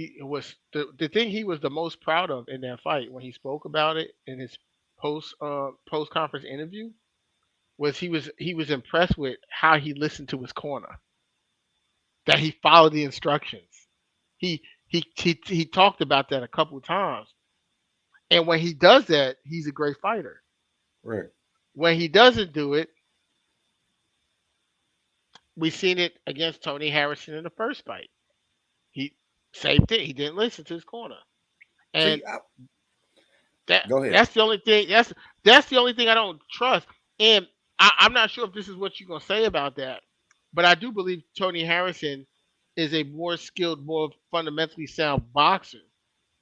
the thing he was the most proud of in that fight when he spoke about it in his post conference interview was he was impressed with how he listened to his corner, that he followed the instructions. He talked about that a couple of times, and when he does that, he's a great fighter. Right. When he doesn't do it, we've seen it against Tony Harrison in the first fight. He same thing. He didn't listen to his corner, and See, that go ahead. that's the only thing. That's the only thing I don't trust. And I'm not sure if this is what you're gonna say about that, but I do believe Tony Harrison is a more skilled, more fundamentally sound boxer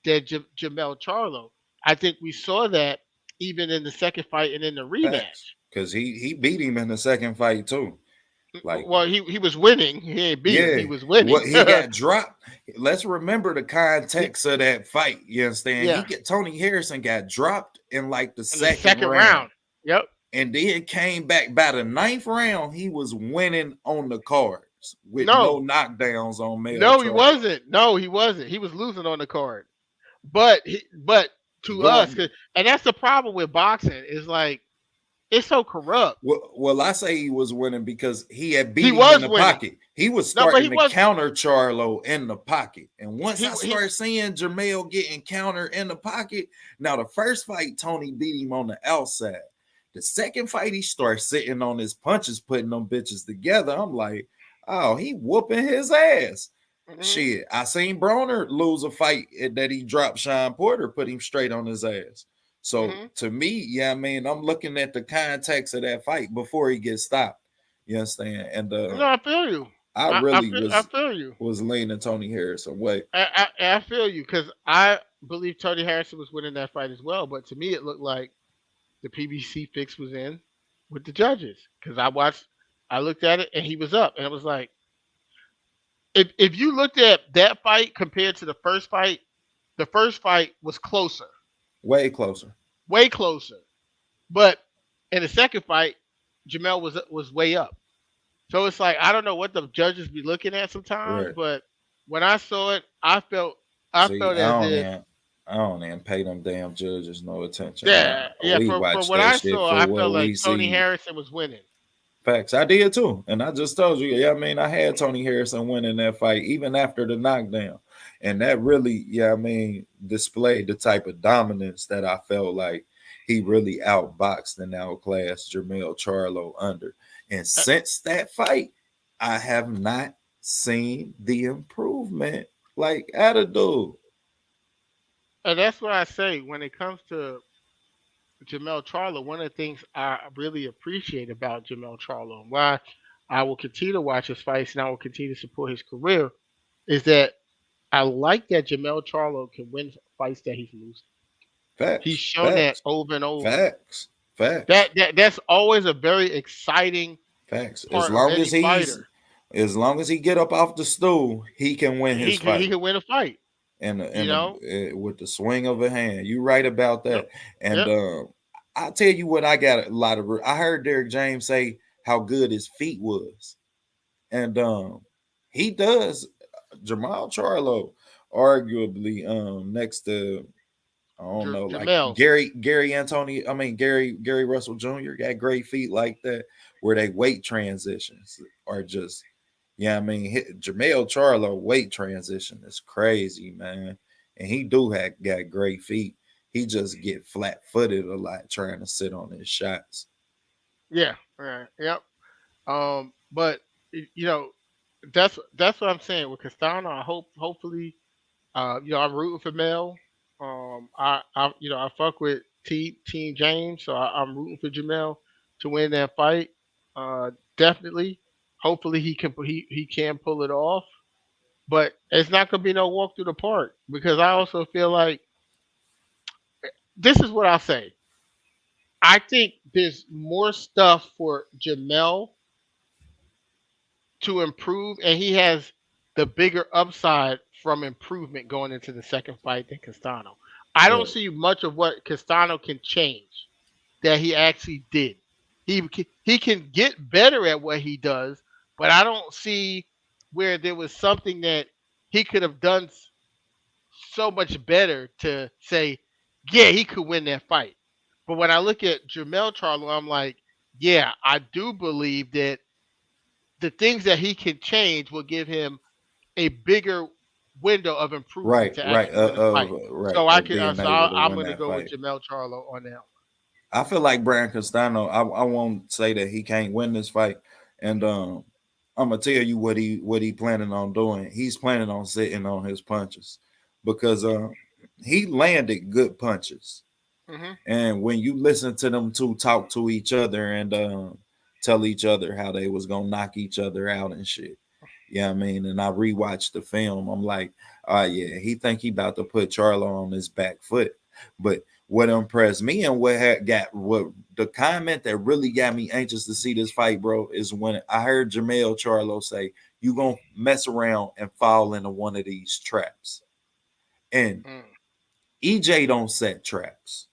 than Jamel Charlo. I think we saw that even in the second fight and in the Facts. rematch. Because he beat him in the second fight too. Like, Well, he was winning. He ain't beat him. yeah, He was winning. what he got dropped. Let's remember the context of that fight. You understand? Yeah, Tony Harrison got dropped in like the in the second second round, round. Yep. and then came back by the ninth round. He was winning on the cards with no No, knockdowns on Mel no, he Charlo. wasn't. No, he wasn't. He was losing on the card. But to us, Going and that's the problem with boxing is like it's so corrupt. well, I say he was winning because he had He beat him in was the winning. pocket. He was No, but he starting to was counter Charlo in the pocket. And once I he started seeing Jermell getting counter in the pocket, now the first fight, Tony beat him on the outside. The second fight, he starts sitting on his punches, putting them bitches together. I'm like, oh, he whooping his ass. mhm, Shit, I seen Broner lose a fight that he dropped Sean Porter, put him straight on his ass. So mhm. to me, yeah, I mean, I'm looking at the context of that fight before he gets stopped. You understand? And No, I feel you. I I really feel I was feel you. was leaning Tony Harrison way. I feel you because I believe Tony Harrison was winning that fight as well. But to me, it looked like the PBC fix was in with the judges because I looked at it and he was up, and it was like if you looked at that fight compared to the first fight was closer, Way closer. way closer. But in the second fight, Jamel was way up. So it's like I don't know what the judges be looking at sometimes, Right. but when I saw it, I See, felt as if I don't even pay them damn judges no attention. yeah, We from watch what that I shit saw, for I what felt like we Tony see. Harrison was winning. Facts. I did too. And I just told you, yeah, I mean, I had Tony Harrison winning that fight even after the knockdown. And that really, yeah, I mean, displayed the type of dominance that I felt like he really outboxed and outclassed Jermell Charlo under. And Uh, since that fight, I have not seen the improvement like at a dude. And that's what I say when it comes to Jamel Charlo. One of the things I really appreciate about Jamel Charlo and why I will continue to watch his fights and I will continue to support his career is that I like that Jamel Charlo can win fights that he's losing. He's Facts, shown that facts, over and over. facts, facts, That's always a very exciting facts. part of any fighter. As long as he get up off the stool, he can win his He fight. can win a fight. You And know. with the swing of a hand. You right about Yep. that. And Yep. I'll tell you what, I got I heard Derek James say how good his feet was. And He does. Jamal Charlo, arguably, next to I don't know, like Jamel. Gary Antonio. I mean Gary Russell Jr. got great feet like that, where they weight transitions are just, yeah. I mean, Jamel Charlo weight transition is crazy, man, and he do have got great feet. He just get flat footed a lot trying to sit on his shots. Yeah. Right. Yep. But you know, that's what I'm saying with Castano. I hopefully, I'm rooting for Mel. I fuck with Team James, so I'm rooting for Jamel to win that fight. Definitely. Hopefully he can pull it off, but it's not gonna be no walk through the park because I also feel like this is what I'll say. I think there's more stuff for Jamel to improve, and he has the bigger upside from improvement going into the second fight than Castano. I don't But see much of what Castano can change that he actually did. He can get better at what he does, but I don't see where there was something that he could have done so much better to say, yeah, he could win that fight. But when I look at Jamel Charlo, I'm like, yeah, I do believe that the things that he can change will give him a bigger window of improvement right, to right, actually win a fight. right, So I of could, being able to I'm win going to that go with fight. Jamel Charlo on that. I feel like Brian Castano. I won't say that he can't win this fight, and I'm gonna tell you what he planning on doing. He's planning on sitting on his punches because he landed good punches, Hmm. and when you listen to them two talk to each other and tell each other how they was gonna knock each other out and shit. Yeah, I mean, and I rewatched the film. I'm like, oh yeah, he think he about to put Charlo on his back foot. But what impressed me and what the comment that really got me anxious to see this fight, bro, is when I heard Jamel Charlo say, "You gonna mess around and fall into one of these traps." And Mm. EJ don't set traps.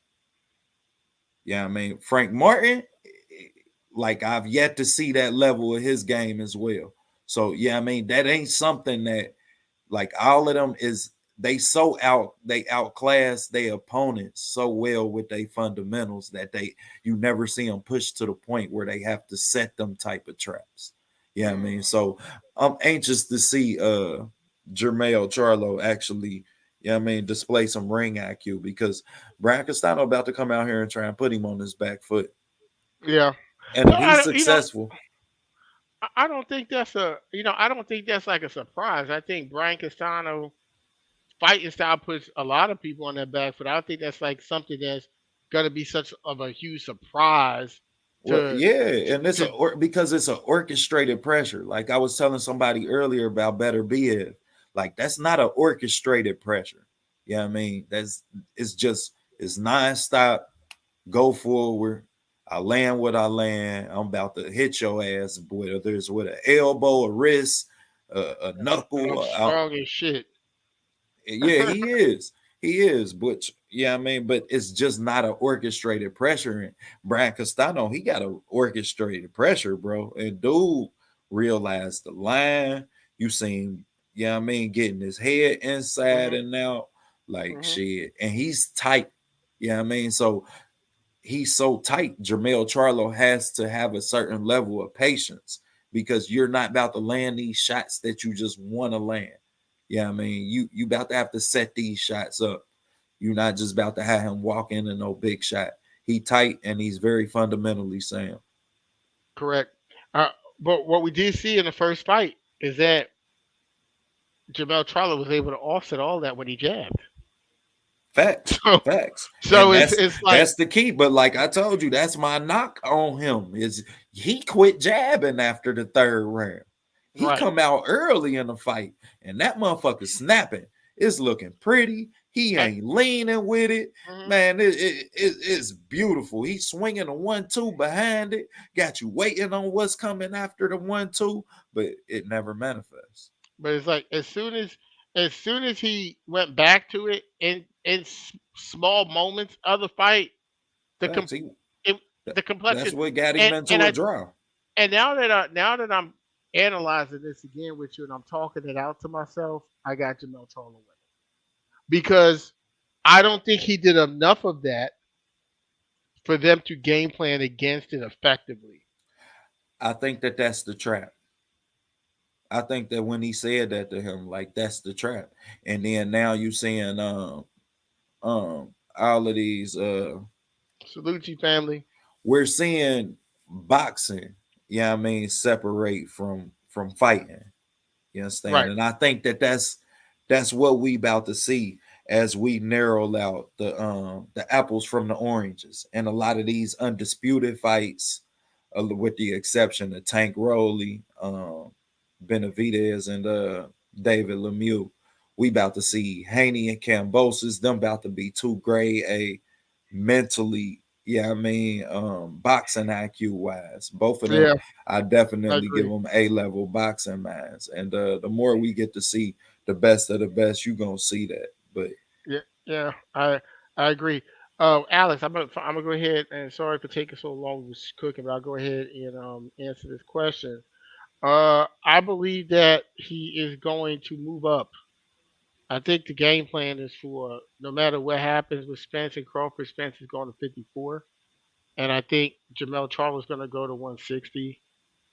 Yeah, I mean Frank Martin, like I've yet to see that level of his game as well. So yeah, I mean that ain't something that like all of them is they outclass their opponents so well with their fundamentals that you never see them push to the point where they have to set them type of traps. Yeah, I mean, Mm. so I'm anxious to see Jermale Charlo actually, yeah, I mean, display some ring IQ because Brian Castano about to come out here and try and put him on his back foot. Yeah, And but if he's successful, I don't think that's I don't think that's like a surprise. I think Brian Castano fighting style puts a lot of people on their back foot. I don't think that's like something that's gonna be such of a huge surprise well, to yeah, and to. because it's an orchestrated pressure. Like I was telling somebody earlier about Better BF, like that's not an orchestrated pressure. Yeah, I mean it's just it's nonstop. Go forward. I land what I land. I'm about to hit your ass, whether it's with an elbow, a wrist, a And I'm knuckle. strong as shit. Yeah, he is. He is. But yeah, I mean, but it's just not an orchestrated pressure. And Brian Castano, he got an orchestrated pressure, bro. And dude realized the line. You seen, yeah, I mean, getting his head inside Hmm. and out like Hmm. shit. And he's tight. Yeah, I mean, so he's so tight. Jermel Charlo has to have a certain level of patience because you're not about to land these shots that you just want to land. Yeah, I mean, you about to have to set these shots up. You're not just about to have him walk in and no big shot. He tight and he's very fundamentally sound. Correct. Uh, but what we did see in the first fight is that Jamel Charlo was able to offset all that when he jabbed. Facts, So facts, so and it's like that's the key. But like I told you, that's my knock on him is he quit jabbing after the third round. He right. come out early in the fight, and that motherfucker snapping. It's looking pretty. He And, ain't leaning with it, mhm. man. It's beautiful. He's swinging a 1-2 behind it, got you waiting on what's coming after the 1-2, but it never manifests. But it's like as soon as he went back to it in small moments of the fight, the com- Facts. He it, that- the that's complexion what got him and into a I draw. and now that I'm analyzing this again with you and I'm talking it out to myself, I got Jamel Charlo winning because I don't think he did enough of that for them to game plan against it effectively. I think that that's the trap. I think that when he said that to him, like that's the trap. And then now you seeing all of these Salucci family. we're seeing boxing, yeah, I mean, separate from fighting. You understand? Right. And I think that that's what we about to see as we narrow out the apples from the oranges, and a lot of these undisputed fights, with the exception of Tank Rowley, Benavidez, and David Lemieux. We about to see Haney and Cambosis. Them about to be two grade A mentally. Yeah, I mean, boxing IQ wise, both of them, Yeah, I I definitely give agree. them A-level boxing minds. And the more we get to see the best of the best, you gonna see that. But Yeah, yeah, I agree. Alex, I'm gonna go ahead and sorry for taking so long with cooking, but I'll go ahead and answer this question. I believe that he is going to move up. I think the game plan is for no matter what happens with Spence and Crawford, Spence is going to 54, and I think Jamel Charles is going to go to 160,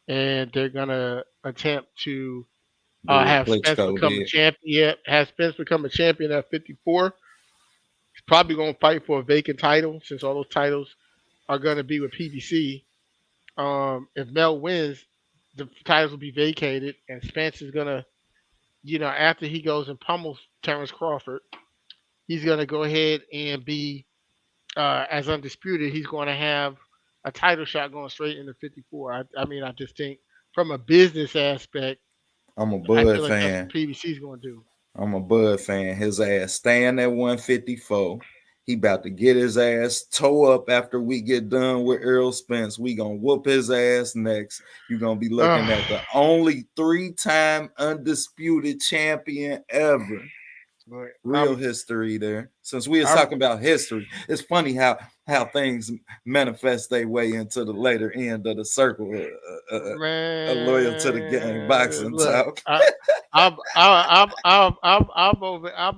and they're going to attempt to do what have Spence Klitschko become a did. champion. Yeah, have Spence become a champion at 54. He's probably going to fight for a vacant title since all those titles are going to be with PBC. If Mel wins, the titles will be vacated, and Spence is going to, after he goes and pummels Terrence Crawford, he's going to go ahead and be as undisputed. He's going to have a title shot going straight into 54. I mean, I just think from a business aspect, I'm a I Bud feel like that's what fan. PBC is going to do. I'm a Bud fan. His ass staying at 154. He about to get his ass toe up after we get done with Earl Spence. We gonna whoop his ass next. You gonna be looking at the only three-time undisputed champion ever. But Real history there. Since we was I'm talking about history, it's funny how things manifest their way into the later end of the circle. Loyal to the game, man. boxing Look, talk. I'm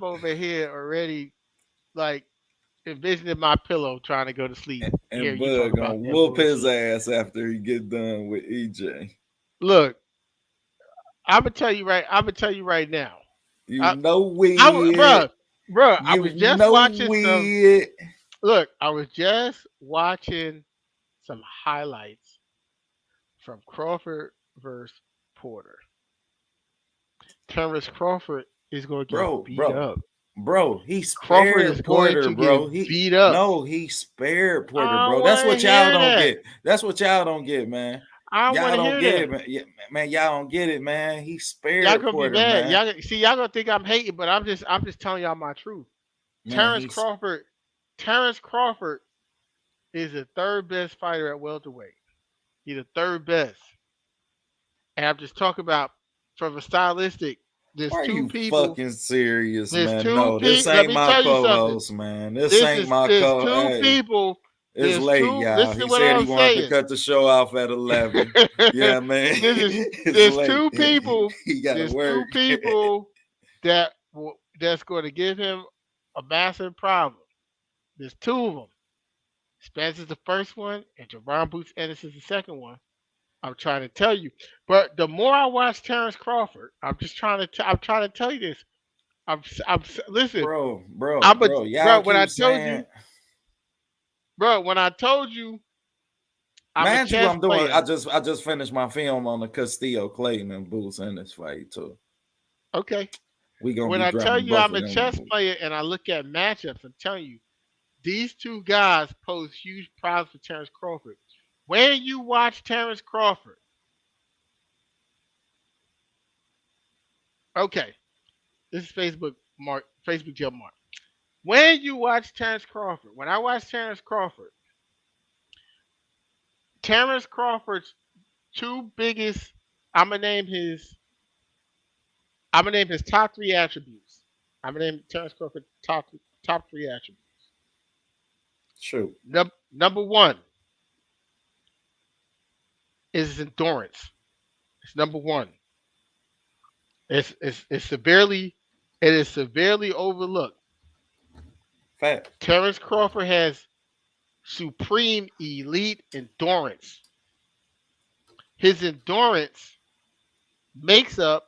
over here already, like envisioning my pillow trying to go to sleep. Here And you talk Bud gonna about that whoop his bullshit. ass after he get done with EJ. Look, I'm gonna tell you right now. You I, know weird. bro, I You was just know watching some. weird. Look, I was just watching some highlights from Crawford versus Porter. Terrence Crawford is going to get Bro, beat bro, up. bro. He Crawford is spared going Porter, to get bro. He beat up. no, he spared Porter, I don't bro. That's want to what y'all hear don't that. get. That's what y'all don't get, man. I don't want Y'all to don't hear get that. it, man. Man, y'all don't get it, man. He Y'all spared gonna be Porter, mad. man. Y'all gonna think I'm hating, but I'm just telling y'all my truth. Man, Terrence Crawford, Terrence Crawford is the third best fighter at welterweight. He's the third best. And I'm just talking about from a stylistic. There's are two you people. fucking serious, There's man? two No, this people. Let ain't me my tell you something. co-host, man. This This ain't is my there's co. two Hey, people. it's There's late, two. y'all. Listen to He what said he I'm wanted to saying. cut the show off at 11. Yeah, man. this is It's there's late. two people. He got to There's work. two people that's going to give him a massive problem. There's two of them. Spence is the first one, and Javon Boots Ennis is the second one. I'm trying to tell you. But the more I watch Terrence Crawford, I'm trying to tell you this. Listen. I'm a Y'all bro. When I keep told saying, you, bro, when I told you I'm a mind you, chess I'm doing. player. I just finished my film on the Castillo Clayton and Boots in this fight too. Okay. We gonna When be I tell dropping you both I'm of a them. chess player and I look at matchups, I'm telling you these two guys pose huge problems for Terrence Crawford. When you watch Terrence Crawford, okay, this is Facebook Jump Mark. When you watch Terrence Crawford, when I watch Terrence Crawford's two biggest, I'm gonna name his, I'm gonna name his top three attributes. I'm gonna name Terrence Crawford top three attributes. Shoot, Number one is his endurance. It's number one. It's severely it is severely overlooked. Fact. Terrence Crawford has supreme elite endurance. His endurance makes up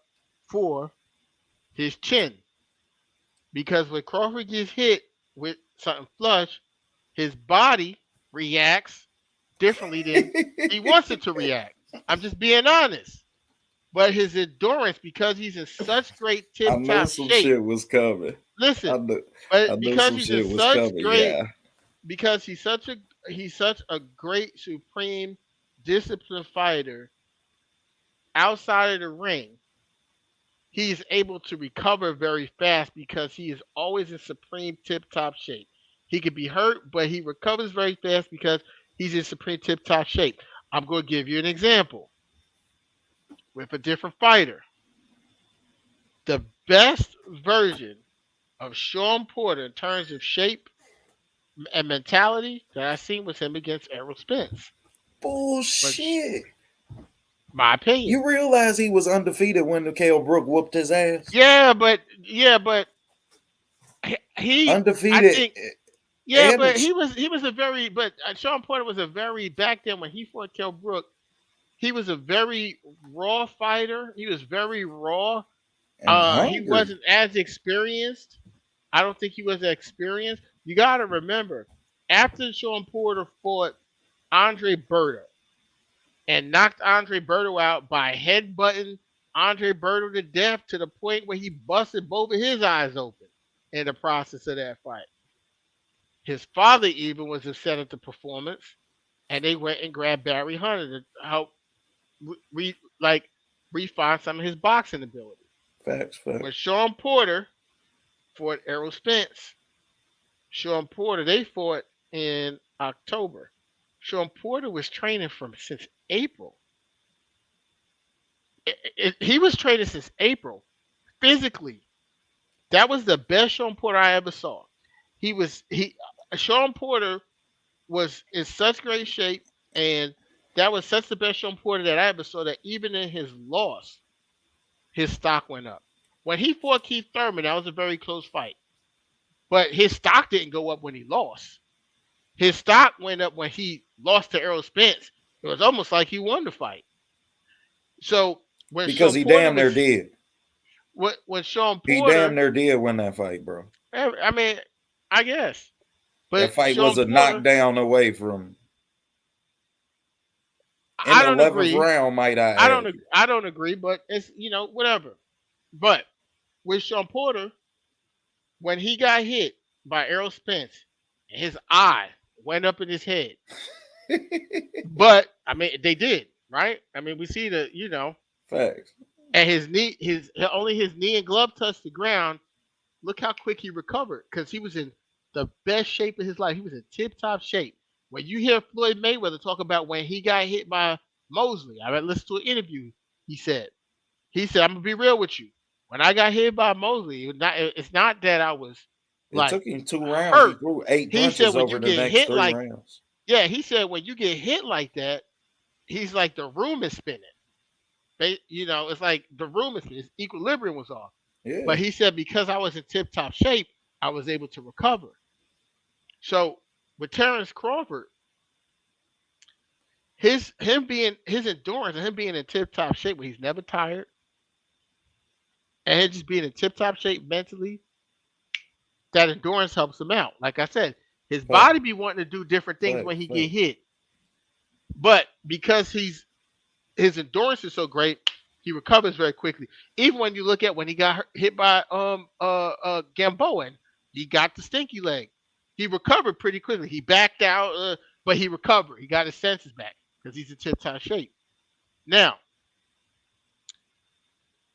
for his chin because when Crawford gets hit with something flush, his body reacts differently than he wants it to react. I'm just being honest. But his endurance, because he's in such great I tip knew top some shape, shit was coming. I listen, knew, I but knew because some he's in shit was such coming. great Yeah. because he's such a great supreme disciplined fighter outside of the ring, he's able to recover very fast because he is always in supreme tip top shape. He could be hurt, but he recovers very fast because he's in supreme tip top shape. I'm going to give you an example with a different fighter. The best version of Sean Porter in terms of shape and mentality that I seen was him against Errol Spence. But Bullshit. my opinion. You realize he was undefeated when Mikhail Brook whooped his ass? Yeah, but he I Undefeated think yeah, and but he was a very but Sean Porter was a very back then when he fought Kell Brook, he was a very raw fighter. He was very raw. and He hungry. wasn't as experienced. I don't think he was as experienced. You got to remember, after Sean Porter fought Andre Berto and knocked Andre Berto out by headbutting Andre Berto to death to the point where he busted both of his eyes open in the process of that fight. His father even was upset at the performance, and they went and grabbed Barry Hunter to help like refine some of his boxing ability. Facts, facts. When Sean Porter fought Errol Spence, Sean Porter they fought in October. Sean Porter was training from since April. He was training since April physically. That was the best Sean Porter I ever saw. He Sean Porter was in such great shape, and that was such the best Sean Porter that I ever saw. That even in his loss, his stock went up. When he fought Keith Thurman, that was a very close fight, but his stock didn't go up when he lost. His stock went up when he lost to Errol Spence. It was almost like he won the fight. So when Because Sean he Porter damn near was did. when Sean He damn Porter, near did win that fight, bro. I mean, I guess, That but fight was Sean a Porter, knockdown away from in I the don't 11th agree. round, might I I add. don't I don't agree, but it's whatever. But with Sean Porter, when he got hit by Errol Spence, his eye went up in his head. But I mean, they did right. I mean, we see Facts. and his knee, his only his knee and glove touched the ground. Look how quick he recovered because he was in the best shape of his life. He was in tip top shape. When you hear Floyd Mayweather talk about when he got hit by Mosley, I read listened to an interview. He said, I'm gonna be real with you. When I got hit by Mosley, it's not that I was It like took him 2 rounds. He hurt. threw 8 He said punches when over you the get next hit three like rounds. yeah, he said when you get hit like that, he's like the room is spinning. It's like the room is his equilibrium was off. Yeah. But he said because I was in tip top shape, I was able to recover. So with Terrence Crawford, his endurance and him being in tip top shape where he's never tired and him just being in tip top shape mentally, that endurance helps him out. Like I said, his Fact, body be wanting to do different things fact, when he get fact. hit. But because his endurance is so great, he recovers very quickly. Even when you look at when he got hit by Gamboa, he got the stinky leg. He recovered pretty quickly. He backed out, but he recovered. He got his senses back because he's in tip top shape. Now,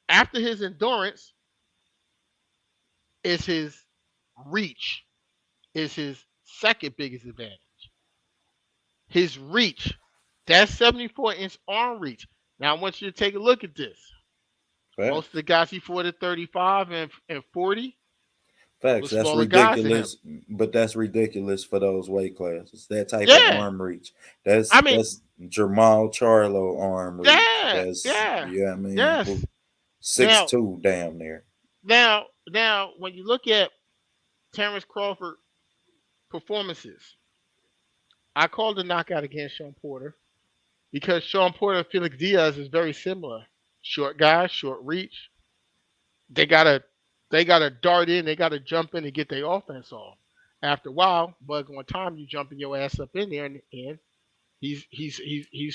after his endurance is his reach, is his second biggest advantage. His reach, that 74-inch arm reach. Now I want you to take a look at this. Most of Facts. the guys he fought at 35 and 40, Facts. with That's smaller guys than him. ridiculous. But that's ridiculous for those weight classes. That type of Yeah, arm reach. That's I mean, that's Jamal Charlo arm reach. yeah, That's yeah, yeah. I mean, yes. 6'2" Now, damn near. now, when you look at Terrence Crawford performances, I called the knockout against Sean Porter because Sean Porter and Felix Diaz is very similar. Short guys, short reach. They gotta they gotta dart in, they gotta jump in and get their offense off. After a while, but on time you jumping your ass up in there and he's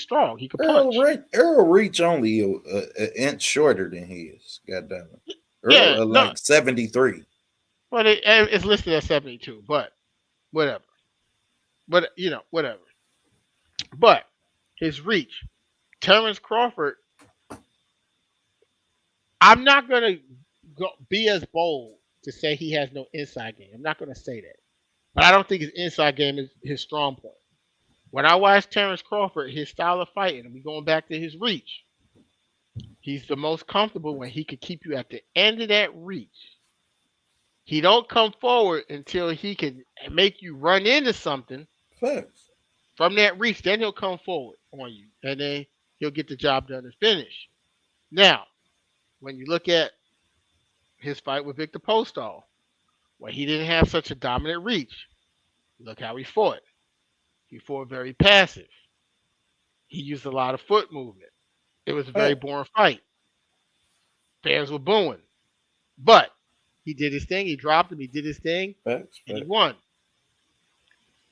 strong. He could punch. Earl Reach only an inch shorter than he is. God damn it. Yeah, Earl no, like 73. but it's listed at 72. But whatever. But whatever. But his reach, Terrence Crawford. I'm not gonna be as bold to say he has no inside game. I'm not gonna say that. But I don't think his inside game is his strong point. When I watch Terrence Crawford, his style of fighting, and we going back to his reach, he's the most comfortable when he could keep you at the end of that reach. He don't come forward until he can make you run into something Facts. from that reach. Then he'll come forward on you, and then he'll get the job done and finish. Now, when you look at his fight with Victor Postol, where he didn't have such a dominant reach, look how he fought. He fought very passive. He used a lot of foot movement. It was a very Facts. boring fight. Fans were booing. But he did his thing. He dropped him. He did his thing, Facts. and he Facts. won.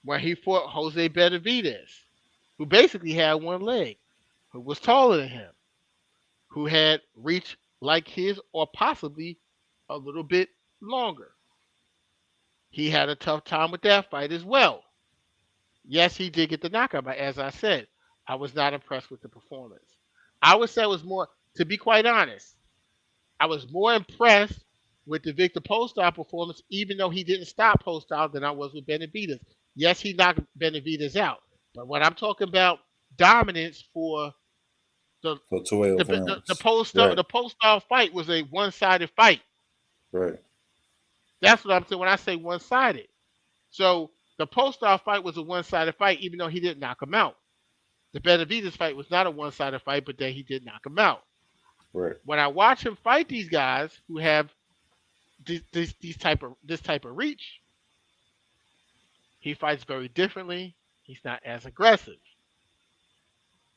Where he fought Jose Benavidez, who basically had one leg, who was taller than him, who had reach like his or possibly a little bit longer. He had a tough time with that fight as well. Yes, he did get the knockout, but as I said, I was not impressed with the performance. I would say it was more, to be quite honest, I was more impressed with the Victor Postol performance, even though he didn't stop Postol, than I was with Benavidez. Yes, he knocked Benavidez out, but when I'm talking about dominance for the For the 12 the, the rounds. Postol Right. the Postol fight was a one-sided fight. Right. That's what I'm saying when I say one-sided. So the Postol fight was a one-sided fight, even though he didn't knock him out. The Benavidez fight was not a one-sided fight, but then he did knock him out. Right. When I watch him fight these guys who have this type of reach, he fights very differently. He's not as aggressive.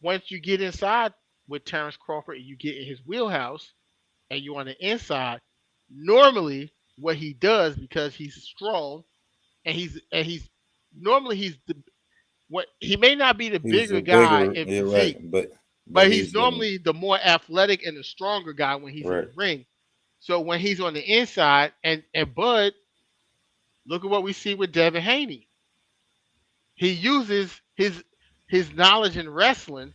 Once you get inside with Terrence Crawford and you get in his wheelhouse and you're on the inside, normally what he does, because he's strong and he's normally he's the what he may not be the He's bigger a guy bigger, in yeah, right. physique, But but he's he's the normally the more athletic and the stronger guy when he's in right. the ring. So when he's on the inside, and Bud, look at what we see with Devin Haney. He uses his knowledge in wrestling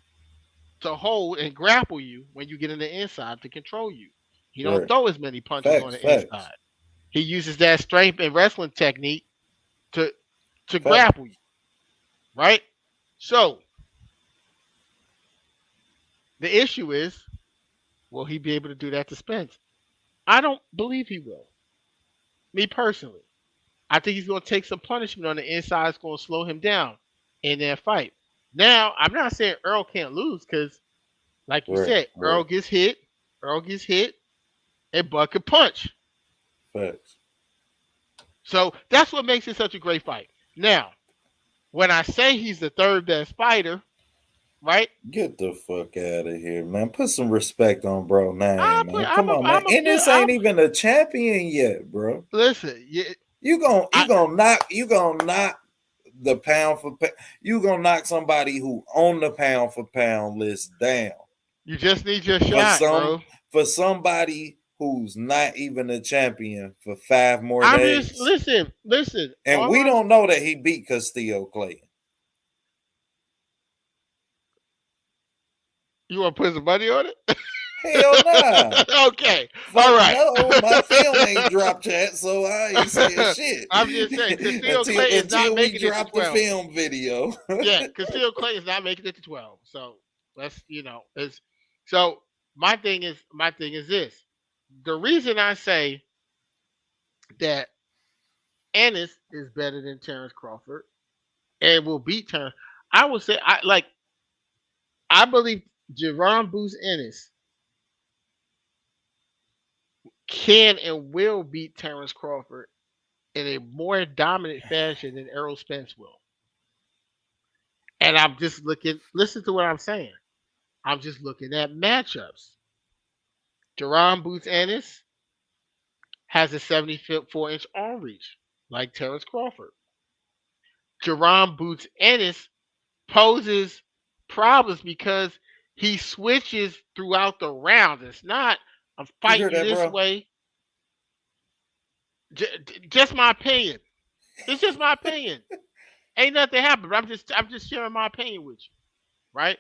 to hold and grapple you when you get in the inside to control you. He don't Right. throw as many punches on Facts. the Facts. inside. He uses that strength and wrestling technique to Facts. grapple you, right? So the issue is, will he be able to do that to Spence? I don't believe he will. Me personally, I think he's going to take some punishment on the inside. It's going to slow him down in that fight. Now, I'm not saying Earl can't lose because, like you Right. said, Right. Earl gets hit, and Bud can punch. Facts. So that's what makes it such a great fight. Now, when I say he's the third best fighter, right? Get the fuck out of here, man. Put some respect on bro I name, put, man. Come on, man. I'm a And put, this ain't even a champion yet, bro. listen. Yeah, You I, gonna knock the pound for pound. You gonna knock somebody who on the pound for pound list down you just need your for shot, some bro. for somebody who's not even a champion for 5 more I'm just days. listen. And we don't know that he beat Castillo Clay. You want to put some money on it? Hell nah. Okay. All Fuck right. no, my film ain't drop chat, so I ain't saying shit I'm just saying, Castillo until Clay is not we making it to drop the 12. film video. Yeah, Castillo Clay is not making it to 12. So let's, it's so my thing is this. The reason I say that Ennis is better than Terrence Crawford and will beat Terrence. I would say I believe Jerron Booth Ennis can and will beat Terrence Crawford in a more dominant fashion than Errol Spence will. And I'm just looking. Listen to what I'm saying. I'm just looking at matchups. Jerron Booth Ennis has a 74-inch arm reach, like Terrence Crawford. Jerron Boots Ennis poses problems because he switches throughout the rounds. It's not I'm You fighting hear you that, this bro? way. Just my opinion. It's just my opinion. Ain't nothing happened. But I'm just sharing my opinion with you, right?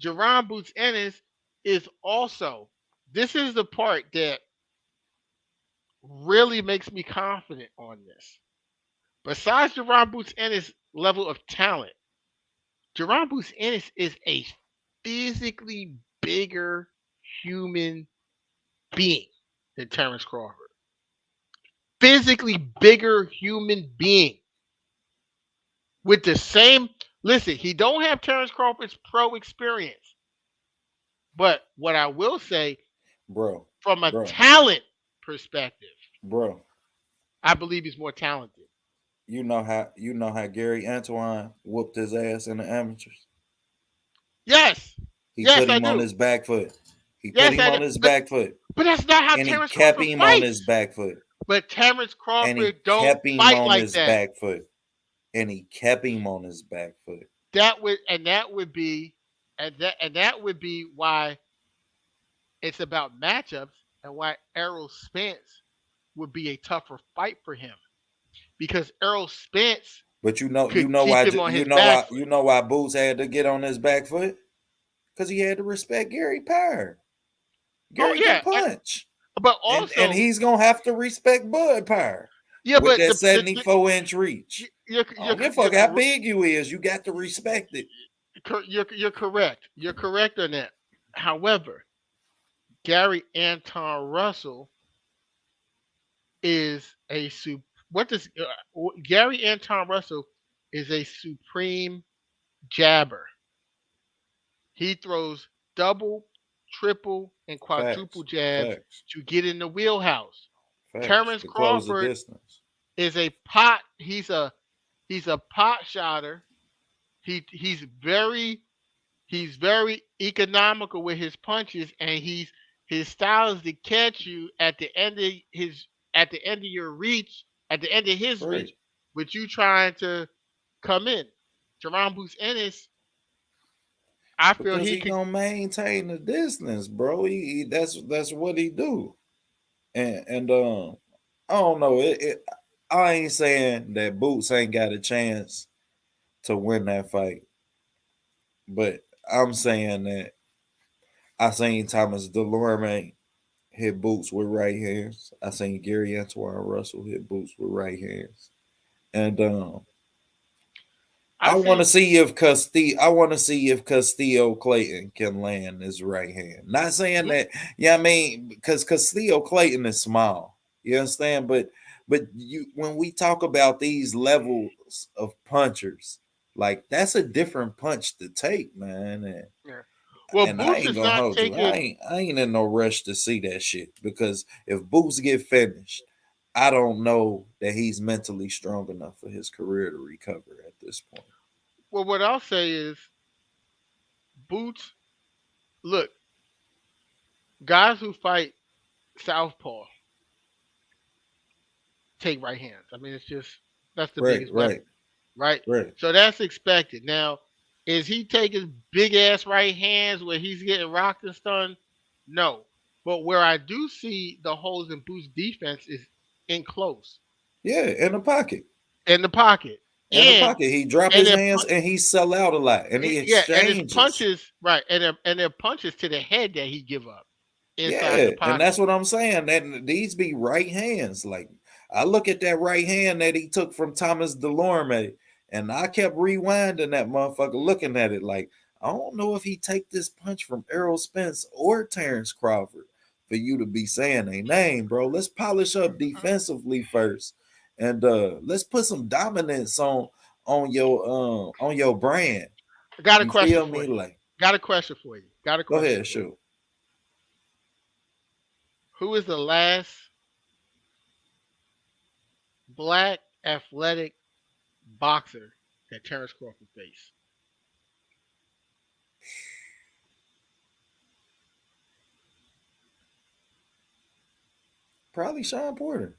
Jerron Boots Ennis is also. This is the part that really makes me confident on this. Besides Jerron Boots Ennis' level of talent, Jerron Boots Ennis is a physically bigger human being than Terrence Crawford. Physically bigger human being with the same. Listen, he don't have Terrence Crawford's pro experience, but what I will say, Bro, from a bro, talent perspective, bro. I believe he's more talented. You know how Gary Antoine whooped his ass in the amateurs. Yes, He yes, put I him on do. his back foot. He put Yes, him I do. on his back foot, But that's not how and he Terrence kept Crawford him on his fights. back foot, But Terrence and he Crawford don't kept him fight on like his that. back foot, and he kept him on his back foot. That would be and that would be why it's about matchups and why Errol Spence would be a tougher fight for him because Errol Spence But you know, you could know keep why, him on you his know back why, foot. you know why Boots had to get on his back foot, because he had to respect Gary Power. Oh Gary can yeah, punch, but and also he's gonna have to respect Bud Power yeah, with but that 74-inch y- reach. you're I you're don't give a you're fuck how cor- big you is. You got to respect it. you're correct. You're correct on that. However, Gary Anton Russell is a what does Gary Anton Russell is a supreme jabber. He throws double, triple, and quadruple Facts, jabs facts, to get in the wheelhouse. facts. Terrence To close the Crawford distance. is a pot. He's a pot shotter. He's very economical with his punches, and his style is to catch you at the end of your reach, at the end of his Right. reach, with you trying to come in. Jerron Boots Ennis, I feel Because he he could. gonna maintain the distance, bro. That's what he do. And I don't know. I ain't saying that Boots ain't got a chance to win that fight, but I'm saying that I seen Thomas Delorme hit Boots with right hands. I seen Gary Antoine Russell hit Boots with right hands, and I see. I want to see if Castillo Clayton can land his right hand. Not saying Mhm. that, yeah, I mean, because Castillo Clayton is small. You understand? But you when we talk about these levels of punchers, like that's a different punch to take, man. And, Yeah. Well, and I Boots ain't is gonna not hold you. taking. I ain't in no rush to see that shit because if Boots get finished, I don't know that he's mentally strong enough for his career to recover at this point. Well, what I'll say is Boots. Look, guys who fight southpaw take right hands. I mean, it's just that's the Right, biggest right, weapon, right? right. So that's expected. Now, is he taking big ass right hands where he's getting rocked and stunned? No. But where I do see the holes in Boots' defense is in close, Yeah, in the pocket. in the pocket, In the and pocket. He drop and his their hands and he sell out a lot. And he yeah, and his exchanges. punches right, and their punches to the head that he give up inside Yeah, the and that's pocket. what I'm saying. That these be right hands. Like I look at that right hand that he took from Thomas Delorme, and I kept rewinding that motherfucker, looking at it like I don't know if he take this punch from Errol Spence or Terrence Crawford for you to be saying a name, bro. Let's polish up defensively first, and let's put some dominance on your brand. I got a You question feel for me? you. Like, Got a question for you. Got a go question ahead, for you. shoot. Who is the last black athletic boxer that Terrence Crawford faced? Probably Sean Porter.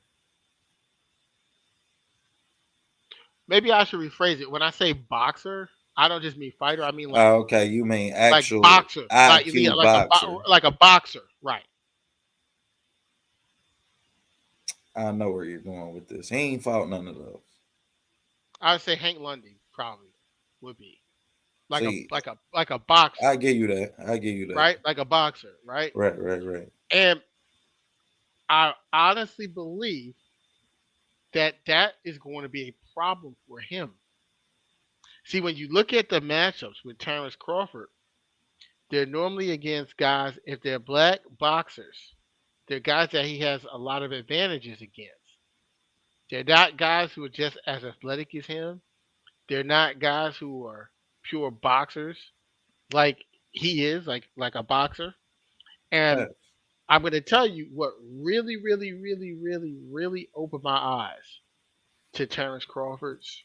Maybe I should rephrase it. When I say boxer, I don't just mean fighter. I mean Okay, you mean like actual boxer, like yeah, IQ boxer? like a boxer, right? I know where you're going with this. He ain't fought none of those. I would say Hank Lundy probably would be See, like a boxer, I give you that. I give you that. right? Like a boxer, right? Right, right, right. And I honestly believe that that is going to be a problem for him. See, when you look at the matchups with Terrence Crawford, they're normally against guys, if they're black boxers, they're guys that he has a lot of advantages against. They're not guys who are just as athletic as him. They're not guys who are pure boxers like he is, like a boxer. And Facts. I'm going to tell you what really, really, really, really, really opened my eyes to Terrence Crawford's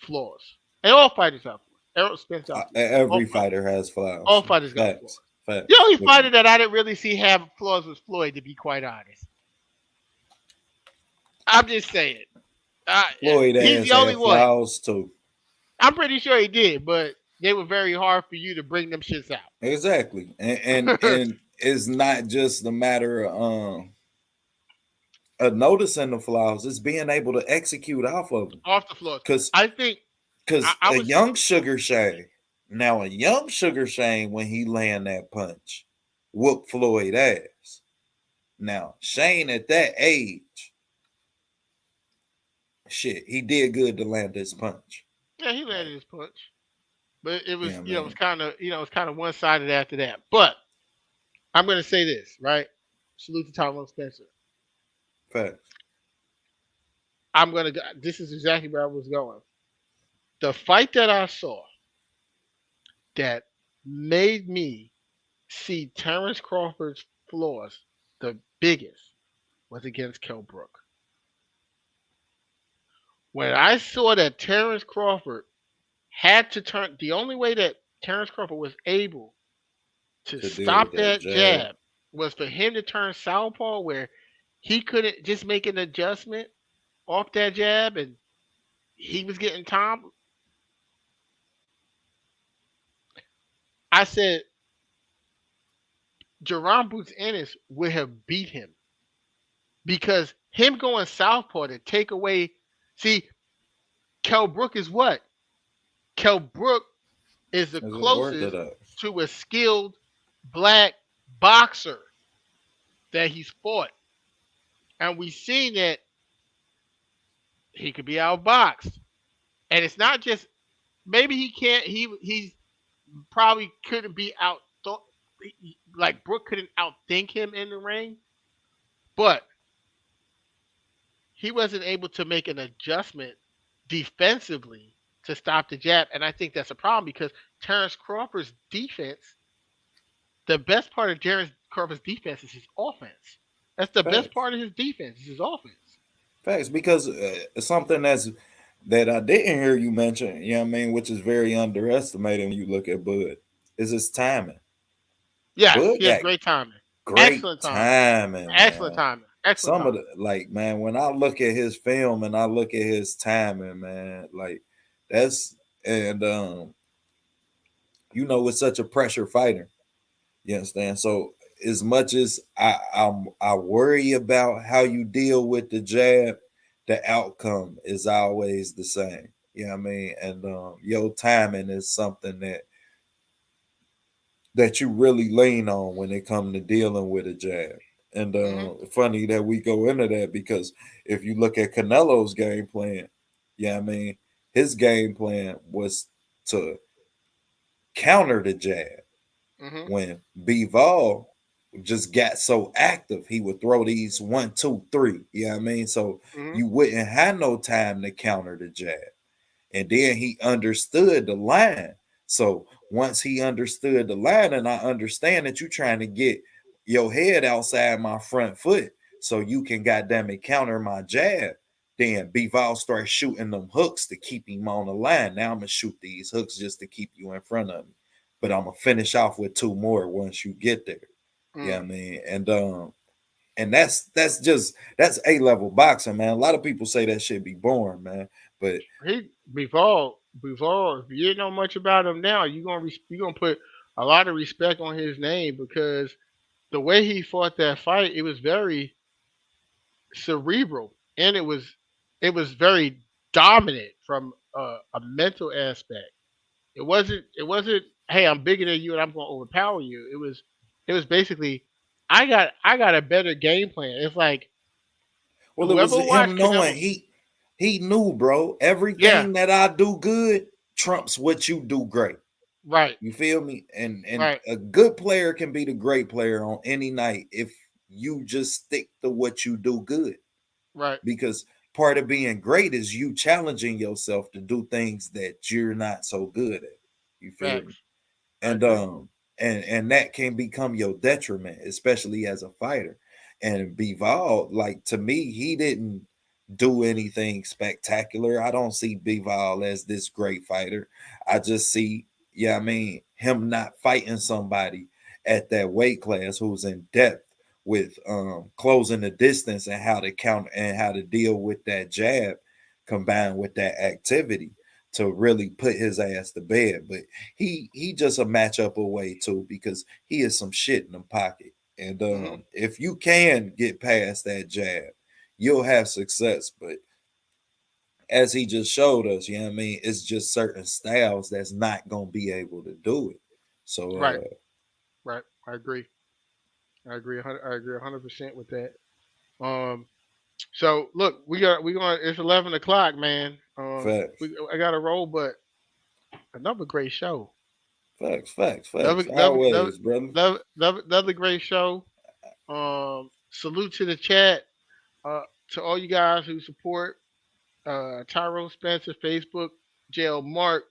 flaws. And all fighters have flaws. Errol Spence have flaws. Every fighter has All flaws. fighters got flaws. Facts. The Facts. only With you. fighter that I didn't really see have flaws was Floyd, to be quite honest. I'm just saying. Uh, Floyd he's ass the only had one. flaws too. I'm pretty sure he did, but they were very hard for you to bring them shits Exactly. out. And it's not just a matter of noticing the flaws, it's being able to execute off of them. Off the floors. Cause I think cause I a was young Sugar Shane, now a young Sugar Shane when he land that punch, whoop Floyd ass. Now Shane at that age, shit, he did good to land this punch. yeah, he landed Like, his punch. But it was yeah, it was man. kinda it was kinda one sided after that. But I'm gonna say this, right? Salute to Tyrone Spencer. Facts. This is exactly where I was going. The fight that I saw that made me see Terrence Crawford's flaws the biggest was against Kell Brook. When I saw that Terrence Crawford had to turn, the only way that Terrence Crawford was able to To deal with stop that that jab. jab was for him to turn southpaw, where he couldn't just make an adjustment off that jab, and he was getting time. I said Jerron Boots Ennis would have beat him because him going southpaw to take away. See, Kell Brook is what? Kell Brook is the Is it worth closest it? to a skilled black boxer that he's fought. And we've seen that he could be outboxed. And it's not just maybe he can't he's probably couldn't be out like Brook couldn't outthink him in the ring, but he wasn't able to make an adjustment defensively to stop the jab. And I think that's a problem because Terrence Crawford's defense, the best part of Terrence Crawford's defense is his offense. That's the best Facts. part of his defense is his offense. Facts. Because something that I didn't hear you mention, you know what I mean, which is very underestimated when you look at Bud, is his timing. Yes, Bud he has got great timing. great Excellent timing. timing, Excellent man. timing. Excellent Some of timing. the like, man, when I look at his film and I look at his timing, man, like that's and with such a pressure fighter. You understand? So as much as I worry about how you deal with the jab, the outcome is always the same. You know what I mean? And your timing is something that you really lean on when it comes to dealing with a jab. And Hmm. funny that we go into that because if you look at Canelo's game plan, yeah, I mean, his game plan was to counter the jab Hmm. when Bivol just got so active. He would throw these 1, 2, 3. You know what I mean? So Hmm. you wouldn't have no time to counter the jab. And then he understood the line. So once he understood the line, and I understand that you're trying to get your head outside my front foot so you can goddamn it counter my jab. Then Bivol starts shooting them hooks to keep him on the line. Now I'm gonna shoot these hooks just to keep you in front of me. But I'm gonna finish off with two more once you get there. Yeah, I Mm. mean, and that's A-level boxing, man. A lot of people say that shit be boring, man. But He before. If you didn't know much about him now, you gonna put a lot of respect on his name because the way he fought that fight, it was very cerebral and it was very dominant from a mental aspect. It wasn't hey, I'm bigger than you and I'm gonna overpower you. It was basically I got a better game plan. It's like well, it was whoever him watched knowing Canelo, he knew, bro. yeah, Everything that I do good trumps what you do great. right, You feel me? And right, a good player can be the great player on any night if you just stick to what you do good. right. Because part of being great is you challenging yourself to do things that you're not so good at. You feel me? Facts. I and agree. um and that can become your detriment, especially as a fighter. And Bivol, like, to me, he didn't do anything spectacular. I don't see Bivol as this great fighter. I just see, yeah, I mean, him not fighting somebody at that weight class who's in depth with closing the distance and how to count and how to deal with that jab combined with that activity to really put his ass to bed. But he just a matchup away too because he is some shit in the pocket. And Hmm. if you can get past that jab, you'll have success. But as he just showed us, you know what I mean, it's just certain styles that's not gonna be able to do it. So Right, right. I agree. I agree 100% with that. Um. So look, we going. It's 11 o'clock, man. facts, I got to roll, but another great show. facts. Always, brother. Another great show. Salute to the chat. Uh, to all you guys who support Tyrone Spencer, Facebook, JL Mark,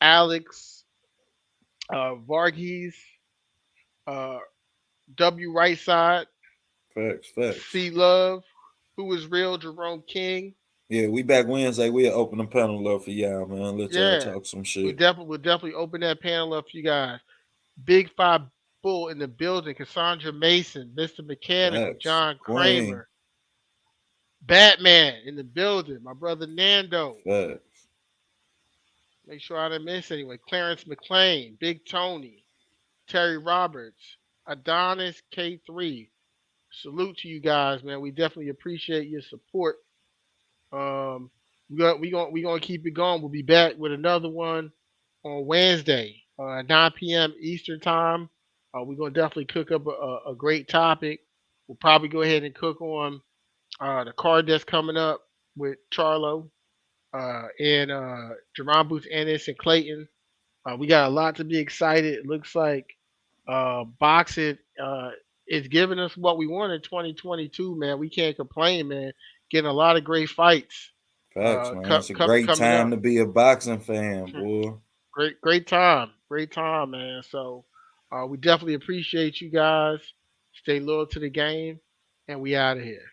Alex, Varghese, uh, W Right Side, Facts. C Love, Who is Real, Jerome King. Yeah, we back Wednesday. We'll open the panel up for y'all, man. Let y'all Yeah, talk some we shit. definitely will definitely open that panel up for you guys. Big Five Bull in the building. Cassandra Mason, Mr. Mechanical, Facts. John Queen. Kramer, Batman in the building. My brother Nando. Facts. Make sure I didn't miss anyone. Clarence McLean, Big Tony, Terry Roberts, Adonis K3. Salute to you guys, man. We definitely appreciate your support. Um, we gonna keep it going. We'll be back with another one on Wednesday, 9 p.m. Eastern time. We're gonna definitely cook up a great topic. We'll probably go ahead and cook on the card that's coming up with Charlo and Jerron Booth Ennis and Clayton. We got a lot to be excited. It looks like boxing is giving us what we want in 2022, man. We can't complain, man. Getting a lot of great fights Facts, man. It's a great coming time up. to be a boxing fan, boy. Great time, man. So we definitely appreciate you guys. Stay loyal to the game, and we out of here.